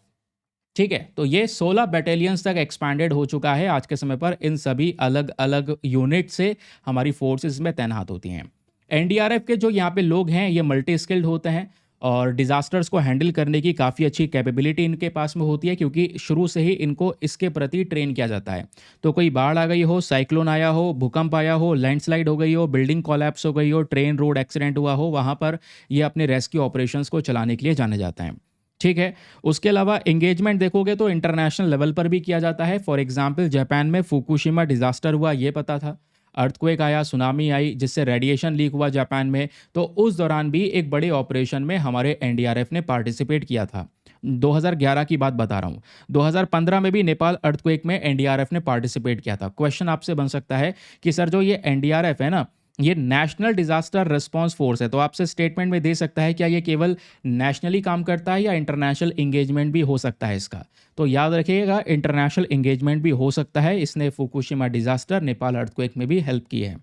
S1: ठीक है, तो ये 16 बटालियंस तक एक्सपैंडेड हो चुका है आज के समय पर। इन सभी अलग अलग यूनिट से हमारी फोर्सेस में तैनात होती हैं। एनडीआरएफ के जो यहाँ पे लोग हैं ये मल्टी स्किल्ड होते हैं और डिज़ास्टर्स को हैंडल करने की काफ़ी अच्छी कैपेबिलिटी इनके पास में होती है, क्योंकि शुरू से ही इनको इसके प्रति ट्रेन किया जाता है। तो कोई बाढ़ आ गई हो, साइक्लोन आया हो, भूकंप आया हो, लैंडस्लाइड हो गई हो, बिल्डिंग कोलैप्स हो गई हो, ट्रेन रोड एक्सीडेंट हुआ हो, वहाँ पर ये अपने रेस्क्यू ऑपरेशंस को चलाने के लिए जाने जाते हैं। ठीक है, उसके अलावा एंगेजमेंट देखोगे तो इंटरनेशनल लेवल पर भी किया जाता है। फॉर एग्जांपल जापान में फुकुशिमा डिजास्टर हुआ, ये पता था। अर्थक्वेक आया, सुनामी आई, जिससे रेडिएशन लीक हुआ जापान में। तो उस दौरान भी एक बड़े ऑपरेशन में हमारे एनडीआरएफ ने पार्टिसिपेट किया था। 2011 की बात बता रहा हूँ। 2015 में भी नेपाल अर्थक्वेक में एनडीआरएफ ने पार्टिसिपेट किया था। क्वेश्चन आपसे बन सकता है कि सर जो ये एनडीआरएफ है ना, ये नेशनल डिजास्टर रिस्पांस फोर्स है, तो आपसे स्टेटमेंट में दे सकता है क्या ये केवल नेशनली काम करता है या इंटरनेशनल इंगेजमेंट भी हो सकता है इसका। तो याद रखिएगा, इंटरनेशनल इंगेजमेंट भी हो सकता है। इसने फुकुशिमा डिजास्टर, नेपाल अर्थक्वेक में भी हेल्प की है।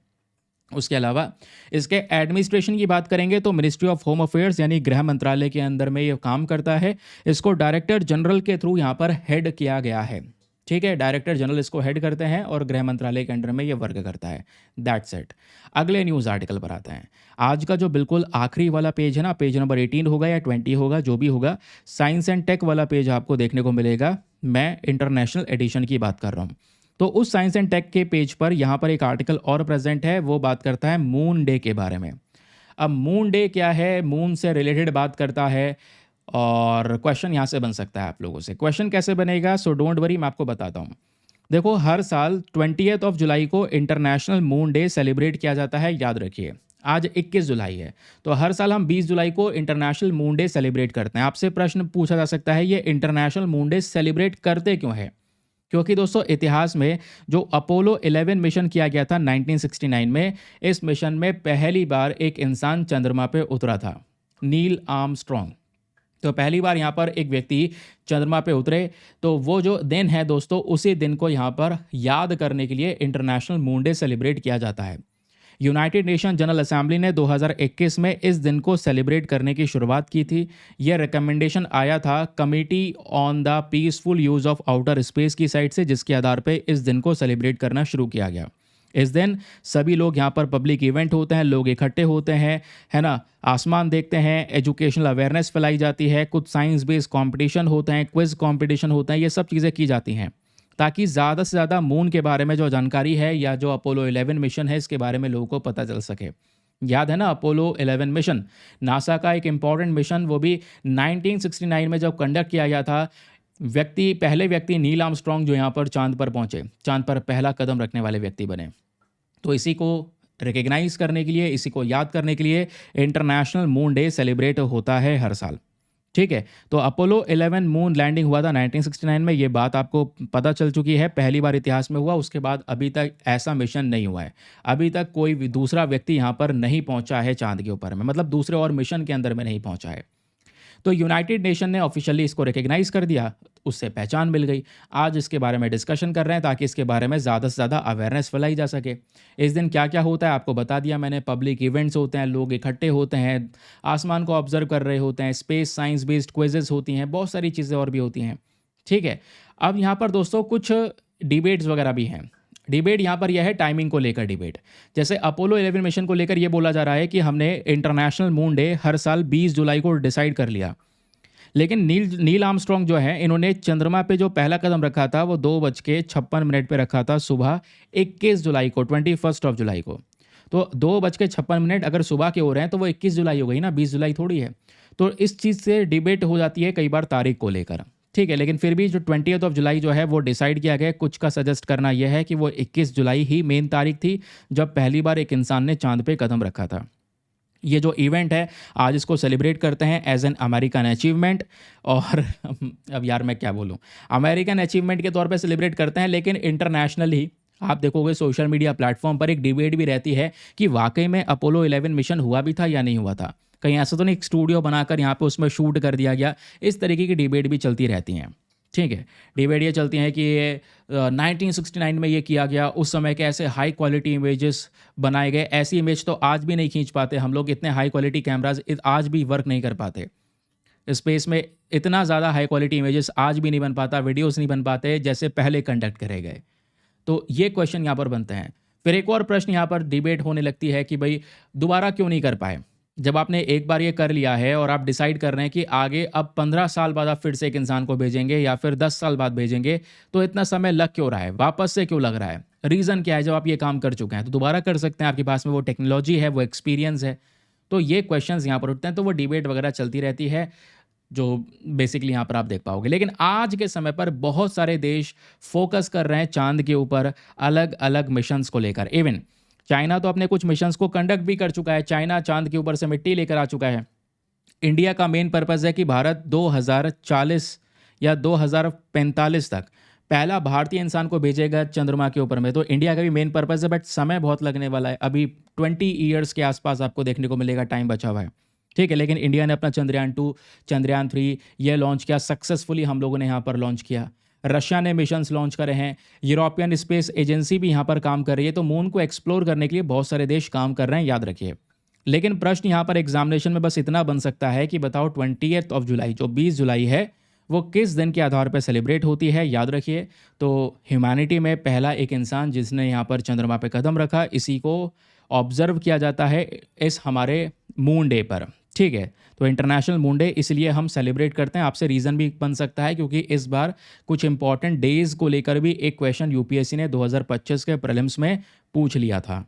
S1: उसके अलावा इसके एडमिनिस्ट्रेशन की बात करेंगे तो मिनिस्ट्री ऑफ होम अफेयर्स यानी गृह मंत्रालय के अंदर में ये काम करता है। इसको डायरेक्टर जनरल के थ्रू यहाँ पर हेड किया गया है। ठीक है, डायरेक्टर जनरल इसको हेड करते हैं और गृह मंत्रालय के अंडर में ये वर्क करता है। That's it. अगले न्यूज़ आर्टिकल पर आते हैं। आज का जो बिल्कुल आखिरी वाला पेज है ना, पेज नंबर 18 होगा या 20 होगा, जो भी होगा, साइंस एंड टेक वाला पेज आपको देखने को मिलेगा। मैं इंटरनेशनल एडिशन की बात कर रहा हूँ। तो उस साइंस एंड टेक के पेज पर यहाँ पर एक आर्टिकल और प्रेजेंट है, वो बात करता है मून डे के बारे में। अब मून डे क्या है, मून से रिलेटेड बात करता है और क्वेश्चन यहाँ से बन सकता है आप लोगों से। क्वेश्चन कैसे बनेगा, सो डोंट वरी, मैं आपको बताता हूँ। देखो, हर साल 20 जुलाई को इंटरनेशनल मून डे सेलिब्रेट किया जाता है, याद रखिए। आज 21 जुलाई है, तो हर साल हम 20 जुलाई को इंटरनेशनल मून डे सेलिब्रेट करते हैं। आपसे प्रश्न पूछा जा सकता है ये इंटरनेशनल मून डे सेलिब्रेट करते क्यों है। क्योंकि दोस्तों, इतिहास में जो अपोलो 11 मिशन किया गया था 1969 में, इस मिशन में पहली बार एक इंसान चंद्रमा पे उतरा था, नील आर्मस्ट्रॉन्ग। तो पहली बार यहाँ पर एक व्यक्ति चंद्रमा पे उतरे। तो वो जो दिन है दोस्तों, उसी दिन को यहाँ पर याद करने के लिए इंटरनेशनल मून डे सेलिब्रेट किया जाता है। यूनाइटेड नेशन जनरल असेंबली ने 2021 में इस दिन को सेलिब्रेट करने की शुरुआत की थी। यह रिकमेंडेशन आया था committee on the peaceful use of outer space की साइड से, जिसके आधार पे इस दिन को सेलिब्रेट करना शुरू किया गया। इस दिन सभी लोग यहाँ पर पब्लिक इवेंट होते हैं, लोग इकट्ठे होते हैं, है ना, आसमान देखते हैं, एजुकेशनल अवेयरनेस फैलाई जाती है, कुछ साइंस बेस्ड कंपटीशन होते हैं, क्विज कंपटीशन होते हैं, ये सब चीज़ें की जाती हैं ताकि ज़्यादा से ज़्यादा मून के बारे में जो जानकारी है या जो अपोलो 11 मिशन है इसके बारे में लोगों को पता चल सके। याद है ना, अपोलो 11 मिशन नासा का एक इम्पॉर्टेंट मिशन, वो भी 1969 में जब कंडक्ट किया गया था। पहले व्यक्ति नील आर्मस्ट्रॉन्ग जो यहाँ पर चांद पर पहुँचे, चांद पर पहला कदम रखने वाले व्यक्ति बने। तो इसी को रिकग्नाइज करने के लिए, इसी को याद करने के लिए इंटरनेशनल मून डे सेलिब्रेट होता है हर साल। ठीक है, तो अपोलो 11 मून लैंडिंग हुआ था 1969 में, ये बात आपको पता चल चुकी है, पहली बार इतिहास में हुआ। उसके बाद अभी तक ऐसा मिशन नहीं हुआ है, अभी तक कोई भी दूसरा व्यक्ति यहाँ पर नहीं पहुँचा है चांद के ऊपर में, मतलब दूसरे और मिशन के अंदर में नहीं पहुँचा है। तो यूनाइटेड नेशन ने ऑफिशियली इसको रिकग्नाइज कर दिया, उससे पहचान मिल गई। आज इसके बारे में डिस्कशन कर रहे हैं ताकि इसके बारे में ज़्यादा से ज़्यादा अवेयरनेस फैलाई जा सके। इस दिन क्या क्या होता है आपको बता दिया मैंने। पब्लिक इवेंट्स होते हैं, लोग इकट्ठे होते हैं, आसमान को ऑब्जर्व कर रहे होते हैं, स्पेस साइंस बेस्ड क्विजेस होती हैं, बहुत सारी चीज़ें और भी होती हैं। ठीक है, अब यहाँ पर दोस्तों कुछ डिबेट्स वगैरह भी हैं। डिबेट यहाँ पर यह है टाइमिंग को लेकर डिबेट। जैसे अपोलो 11 मिशन को लेकर ये बोला जा रहा है कि हमने इंटरनेशनल मून डे हर साल 20 जुलाई को डिसाइड कर लिया, लेकिन नील आर्मस्ट्रॉन्ग जो है, इन्होंने चंद्रमा पे जो पहला कदम रखा था वो 2:56 पे रखा था सुबह 21 जुलाई को, 21 जुलाई को। तो 2:56 अगर सुबह के हो रहे हैं तो वो 21 जुलाई हो गई ना, 20 जुलाई थोड़ी है। तो इस चीज़ से डिबेट हो जाती है कई बार तारीख को लेकर, ठीक है। लेकिन फिर भी जो 20th ऑफ जुलाई जो है वो डिसाइड किया गया है। कुछ का सजेस्ट करना यह है कि वो 21 जुलाई ही मेन तारीख थी जब पहली बार एक इंसान ने चांद पे कदम रखा था। ये जो इवेंट है आज इसको सेलिब्रेट करते हैं एज एन अमेरिकन अचीवमेंट। और अब यार मैं क्या बोलूँ, अमेरिकन अचीवमेंट के तौर पे सेलिब्रेट करते हैं, लेकिन इंटरनेशनली आप देखोगे सोशल मीडिया प्लेटफॉर्म पर एक डिबेट भी रहती है कि वाकई में अपोलो 11 मिशन हुआ भी था या नहीं हुआ था। कहीं ऐसा तो नहीं एक स्टूडियो बनाकर यहाँ पे उसमें शूट कर दिया गया। इस तरीके की डिबेट भी चलती रहती हैं, ठीक है। डिबेट ये चलती हैं कि ये 1969 में ये किया गया, उस समय के ऐसे हाई क्वालिटी इमेजेस बनाए गए। ऐसी इमेज तो आज भी नहीं खींच पाते हम लोग, इतने हाई क्वालिटी कैमराज आज भी वर्क नहीं कर पाते। स्पेस में इतना ज़्यादा हाई क्वालिटी इमेजेस आज भी नहीं बन पाता, वीडियोस नहीं बन पाते जैसे पहले कंडक्ट करे गए। तो ये क्वेश्चन यहाँ पर बनते हैं। फिर एक और प्रश्न यहाँ पर डिबेट होने लगती है कि भाई दोबारा क्यों नहीं कर पाए। जब आपने एक बार ये कर लिया है और आप डिसाइड कर रहे हैं कि आगे अब 15 साल बाद आप फिर से एक इंसान को भेजेंगे या फिर 10 साल बाद भेजेंगे, तो इतना समय लग क्यों रहा है, वापस से क्यों लग रहा है, रीज़न क्या है। जब आप ये काम कर चुके हैं तो दोबारा कर सकते हैं, आपके पास में वो टेक्नोलॉजी है, वो एक्सपीरियंस है। तो ये क्वेश्चंस यहाँ पर उठते हैं, तो वो डिबेट वगैरह चलती रहती है जो बेसिकली यहाँ पर आप देख पाओगे। लेकिन आज के समय पर बहुत सारे देश फोकस कर रहे हैं चांद के ऊपर अलग अलग मिशंस को लेकर। इवन चाइना तो अपने कुछ मिशंस को कंडक्ट भी कर चुका है, चाइना चांद के ऊपर से मिट्टी लेकर आ चुका है। इंडिया का मेन पर्पज़ है कि भारत 2040 या 2045 तक पहला भारतीय इंसान को भेजेगा चंद्रमा के ऊपर में। तो इंडिया का भी मेन पर्पज़ है, बट समय बहुत लगने वाला है। अभी 20 ईयर्स के आसपास आपको देखने को मिलेगा, टाइम बचा हुआ है, ठीक है। लेकिन इंडिया ने अपना चंद्रयान 2 चंद्रयान 3 ये लॉन्च किया सक्सेसफुली, हम लोगों ने यहाँ पर लॉन्च किया। रशिया ने मिशंस लॉन्च करे हैं, यूरोपियन स्पेस एजेंसी भी यहाँ पर काम कर रही है। तो मून को एक्सप्लोर करने के लिए बहुत सारे देश काम कर रहे हैं, याद रखिए। लेकिन प्रश्न यहाँ पर एग्जामिनेशन में बस इतना बन सकता है कि बताओ 20th ऑफ जुलाई जो 20 जुलाई है वो किस दिन के आधार पर सेलिब्रेट होती है। याद रखिए, तो ह्यूमैनिटी में पहला एक इंसान जिसने यहाँ पर चंद्रमा पर कदम रखा, इसी को ऑब्जर्व किया जाता है इस हमारे मून डे पर, ठीक है। तो इंटरनेशनल मून डे इसलिए हम सेलिब्रेट करते हैं। आपसे रीज़न भी बन सकता है क्योंकि इस बार कुछ इंपॉर्टेंट डेज को लेकर भी एक क्वेश्चन यूपीएससी ने 2025 के प्रीलिम्स में पूछ लिया था।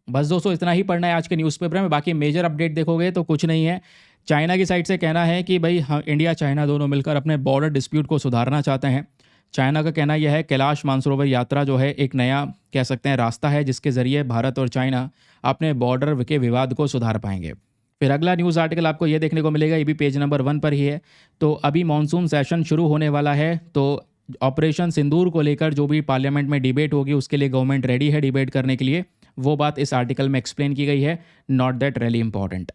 S1: बस दोस्तों इतना ही पढ़ना है आज के न्यूज़पेपर में। बाकी मेजर अपडेट देखोगे तो कुछ नहीं है। चाइना की साइड से कहना है कि भाई हम इंडिया चाइना दोनों मिलकर अपने बॉर्डर डिस्प्यूट को सुधारना चाहते हैं। चाइना का कहना यह है कैलाश मानसरोवर यात्रा जो है एक नया कह सकते हैं रास्ता है जिसके ज़रिए भारत और चाइना अपने बॉर्डर के विवाद को सुधार पाएंगे। फिर अगला न्यूज़ आर्टिकल आपको ये देखने को मिलेगा, ये भी पेज नंबर 1 पर ही है। तो अभी मॉनसून सेशन शुरू होने वाला है, तो ऑपरेशन सिंदूर को लेकर जो भी पार्लियामेंट में डिबेट होगी उसके लिए गवर्नमेंट रेडी है डिबेट करने के लिए। वो बात इस आर्टिकल में एक्सप्लेन की गई है, नॉट दैट रियली इंपॉर्टेंट।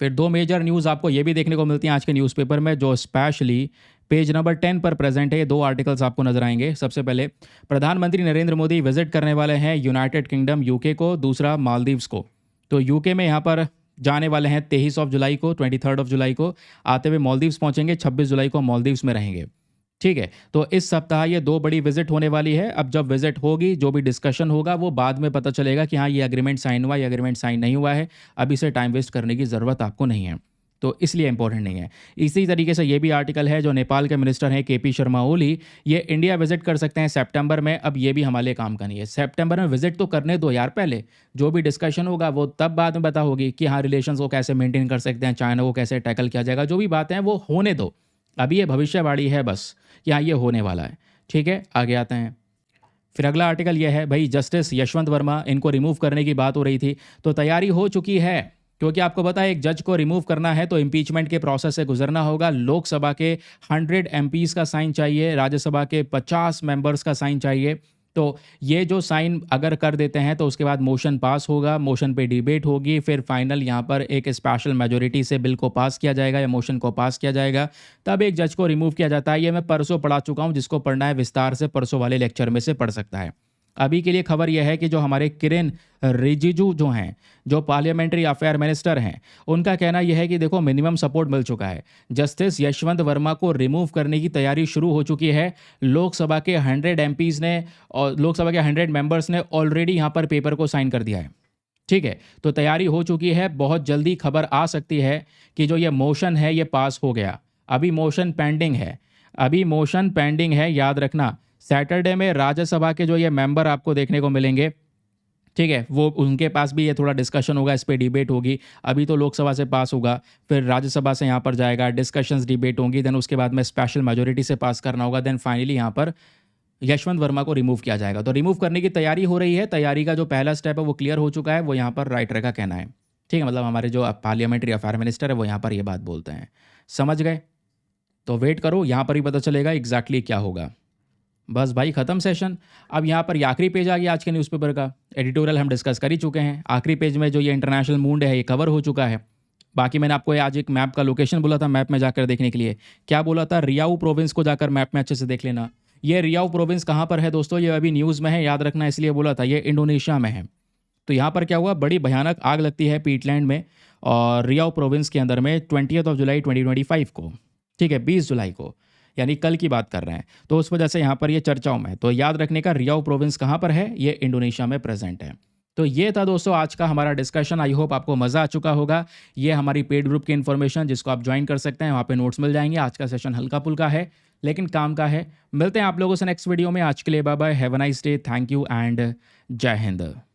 S1: फिर 2 मेजर न्यूज़ आपको ये भी देखने को मिलती हैं आज के न्यूज़पेपर में जो स्पेशली पेज नंबर 10 पर प्रेजेंट है। ये 2 आर्टिकल्स आपको नजर आएंगे। सबसे पहले प्रधानमंत्री नरेंद्र मोदी विजिट करने वाले हैं यूनाइटेड किंगडम यूके को, दूसरा मालदीव्स को। तो यूके में यहाँ पर जाने वाले हैं 23 ऑफ जुलाई को, 23 ऑफ जुलाई को आते हुए मालदीव्स पहुंचेंगे, 26 जुलाई को मालदीव्स में रहेंगे, ठीक है। तो इस सप्ताह ये 2 बड़ी विजिट होने वाली है। अब जब विजिट होगी जो भी डिस्कशन होगा वो बाद में पता चलेगा कि हाँ ये एग्रीमेंट साइन हुआ, ये एग्रीमेंट साइन नहीं हुआ है। अभी से टाइम वेस्ट करने की ज़रूरत आपको नहीं है, तो इसलिए इंपॉर्टेंट नहीं है। इसी तरीके से ये भी आर्टिकल है जो नेपाल के मिनिस्टर हैं केपी शर्मा ओली, ये इंडिया विजिट कर सकते हैं सितंबर में। अब ये भी हमारे लिए काम का नहीं है, सितंबर में विजिट तो करने दो यार। पहले जो भी डिस्कशन होगा वो तब बाद में पता होगी कि हाँ रिलेशंस को कैसे मेंटेन कर सकते हैं, चाइना को कैसे टैकल किया जाएगा, जो भी बातें हैं वो होने दो। अभी ये भविष्यवाणी है बस कि हाँ ये होने वाला है, ठीक है। आगे आते हैं। फिर अगला आर्टिकल ये है भाई जस्टिस यशवंत वर्मा इनको रिमूव करने की बात हो रही थी, तो तैयारी हो चुकी है। क्योंकि आपको पता है एक जज को रिमूव करना है तो इम्पीचमेंट के प्रोसेस से गुजरना होगा। लोकसभा के 100 एमपीज़ का साइन चाहिए, राज्यसभा के 50 मेंबर्स का साइन चाहिए। तो ये जो साइन अगर कर देते हैं तो उसके बाद मोशन पास होगा, मोशन पे डिबेट होगी, फिर फाइनल यहाँ पर एक स्पेशल मेजोरिटी से बिल को पास किया जाएगा या मोशन को पास किया जाएगा, तब एक जज को रिमूव किया जाता है। ये मैं परसों पढ़ा चुका हूँ, जिसको पढ़ना है विस्तार से परसों वाले लेक्चर में से पढ़ सकता है। अभी के लिए खबर यह है कि जो हमारे किरेन रिजिजू जो हैं, जो पार्लियामेंट्री अफेयर मिनिस्टर हैं, उनका कहना यह है कि देखो मिनिमम सपोर्ट मिल चुका है, जस्टिस यशवंत वर्मा को रिमूव करने की तैयारी शुरू हो चुकी है। लोकसभा के 100 एमपीज़ ने और लोकसभा के 100 मेंबर्स ने ऑलरेडी यहाँ पर पेपर को साइन कर दिया है, ठीक है। तो तैयारी हो चुकी है, बहुत जल्दी खबर आ सकती है कि जो ये मोशन है ये पास हो गया। अभी मोशन पेंडिंग है, अभी मोशन पेंडिंग है, याद रखना। सैटरडे में राज्यसभा के जो ये मेंबर आपको देखने को मिलेंगे, ठीक है, वो उनके पास भी ये थोड़ा डिस्कशन होगा, इस पे डिबेट होगी। अभी तो लोकसभा से पास होगा, फिर राज्यसभा से यहाँ पर जाएगा, डिस्कशंस डिबेट होंगी, देन उसके बाद में स्पेशल मेजोरिटी से पास करना होगा, देन फाइनली यहाँ पर यशवंत वर्मा को रिमूव किया जाएगा। तो रिमूव करने की तैयारी हो रही है, तैयारी का जो पहला स्टेप है वो क्लियर हो चुका है, वो यहाँ पर राइटर का कहना है। ठीक है, मतलब हमारे जो पार्लियामेंट्री अफेयर मिनिस्टर है वो यहाँ पर ये बात बोलते हैं। समझ गए? तो वेट करो, यहाँ पर ही पता चलेगा एग्जैक्टली क्या होगा। बस भाई ख़त्म सेशन। अब यहाँ पर ये आखिरी पेज आ गया आज के न्यूज़पेपर का। एडिटोरियल हम डिस्कस कर ही चुके हैं। आखिरी पेज में जो ये इंटरनेशनल मूड है ये कवर हो चुका है। बाकी मैंने आपको आज एक मैप का लोकेशन बोला था, मैप में जाकर देखने के लिए। क्या बोला था? रियाऊ प्रोविंस को जाकर मैप में अच्छे से देख लेना। ये रियाऊ प्रोविंस कहाँ पर है दोस्तों? ये अभी न्यूज़ में है, याद रखना, इसलिए बोला था। ये इंडोनेशिया में है। तो यहाँ पर क्या हुआ, बड़ी भयानक आग लगती है पीटलैंड में, और रियाऊ प्रोविंस के अंदर में 20 जुलाई 2025 को, ठीक है, 20 जुलाई को, यानी कल की बात कर रहे हैं। तो उस वजह से यहाँ पर ये चर्चाओं में। तो याद रखने का, रियाऊ प्रोविंस कहाँ पर है? ये इंडोनेशिया में प्रेजेंट है। तो ये था दोस्तों आज का हमारा डिस्कशन। आई होप आपको मज़ा आ चुका होगा। ये हमारी पेड ग्रुप की इन्फॉर्मेशन, जिसको आप ज्वाइन कर सकते हैं, वहाँ पे नोट्स मिल जाएंगे। आज का सेशन हल्का फुल्का है लेकिन काम का है। मिलते हैं आप लोगों से नेक्स्ट वीडियो में। आज के लिए bye bye, have a nice day, thank you and जय हिंद।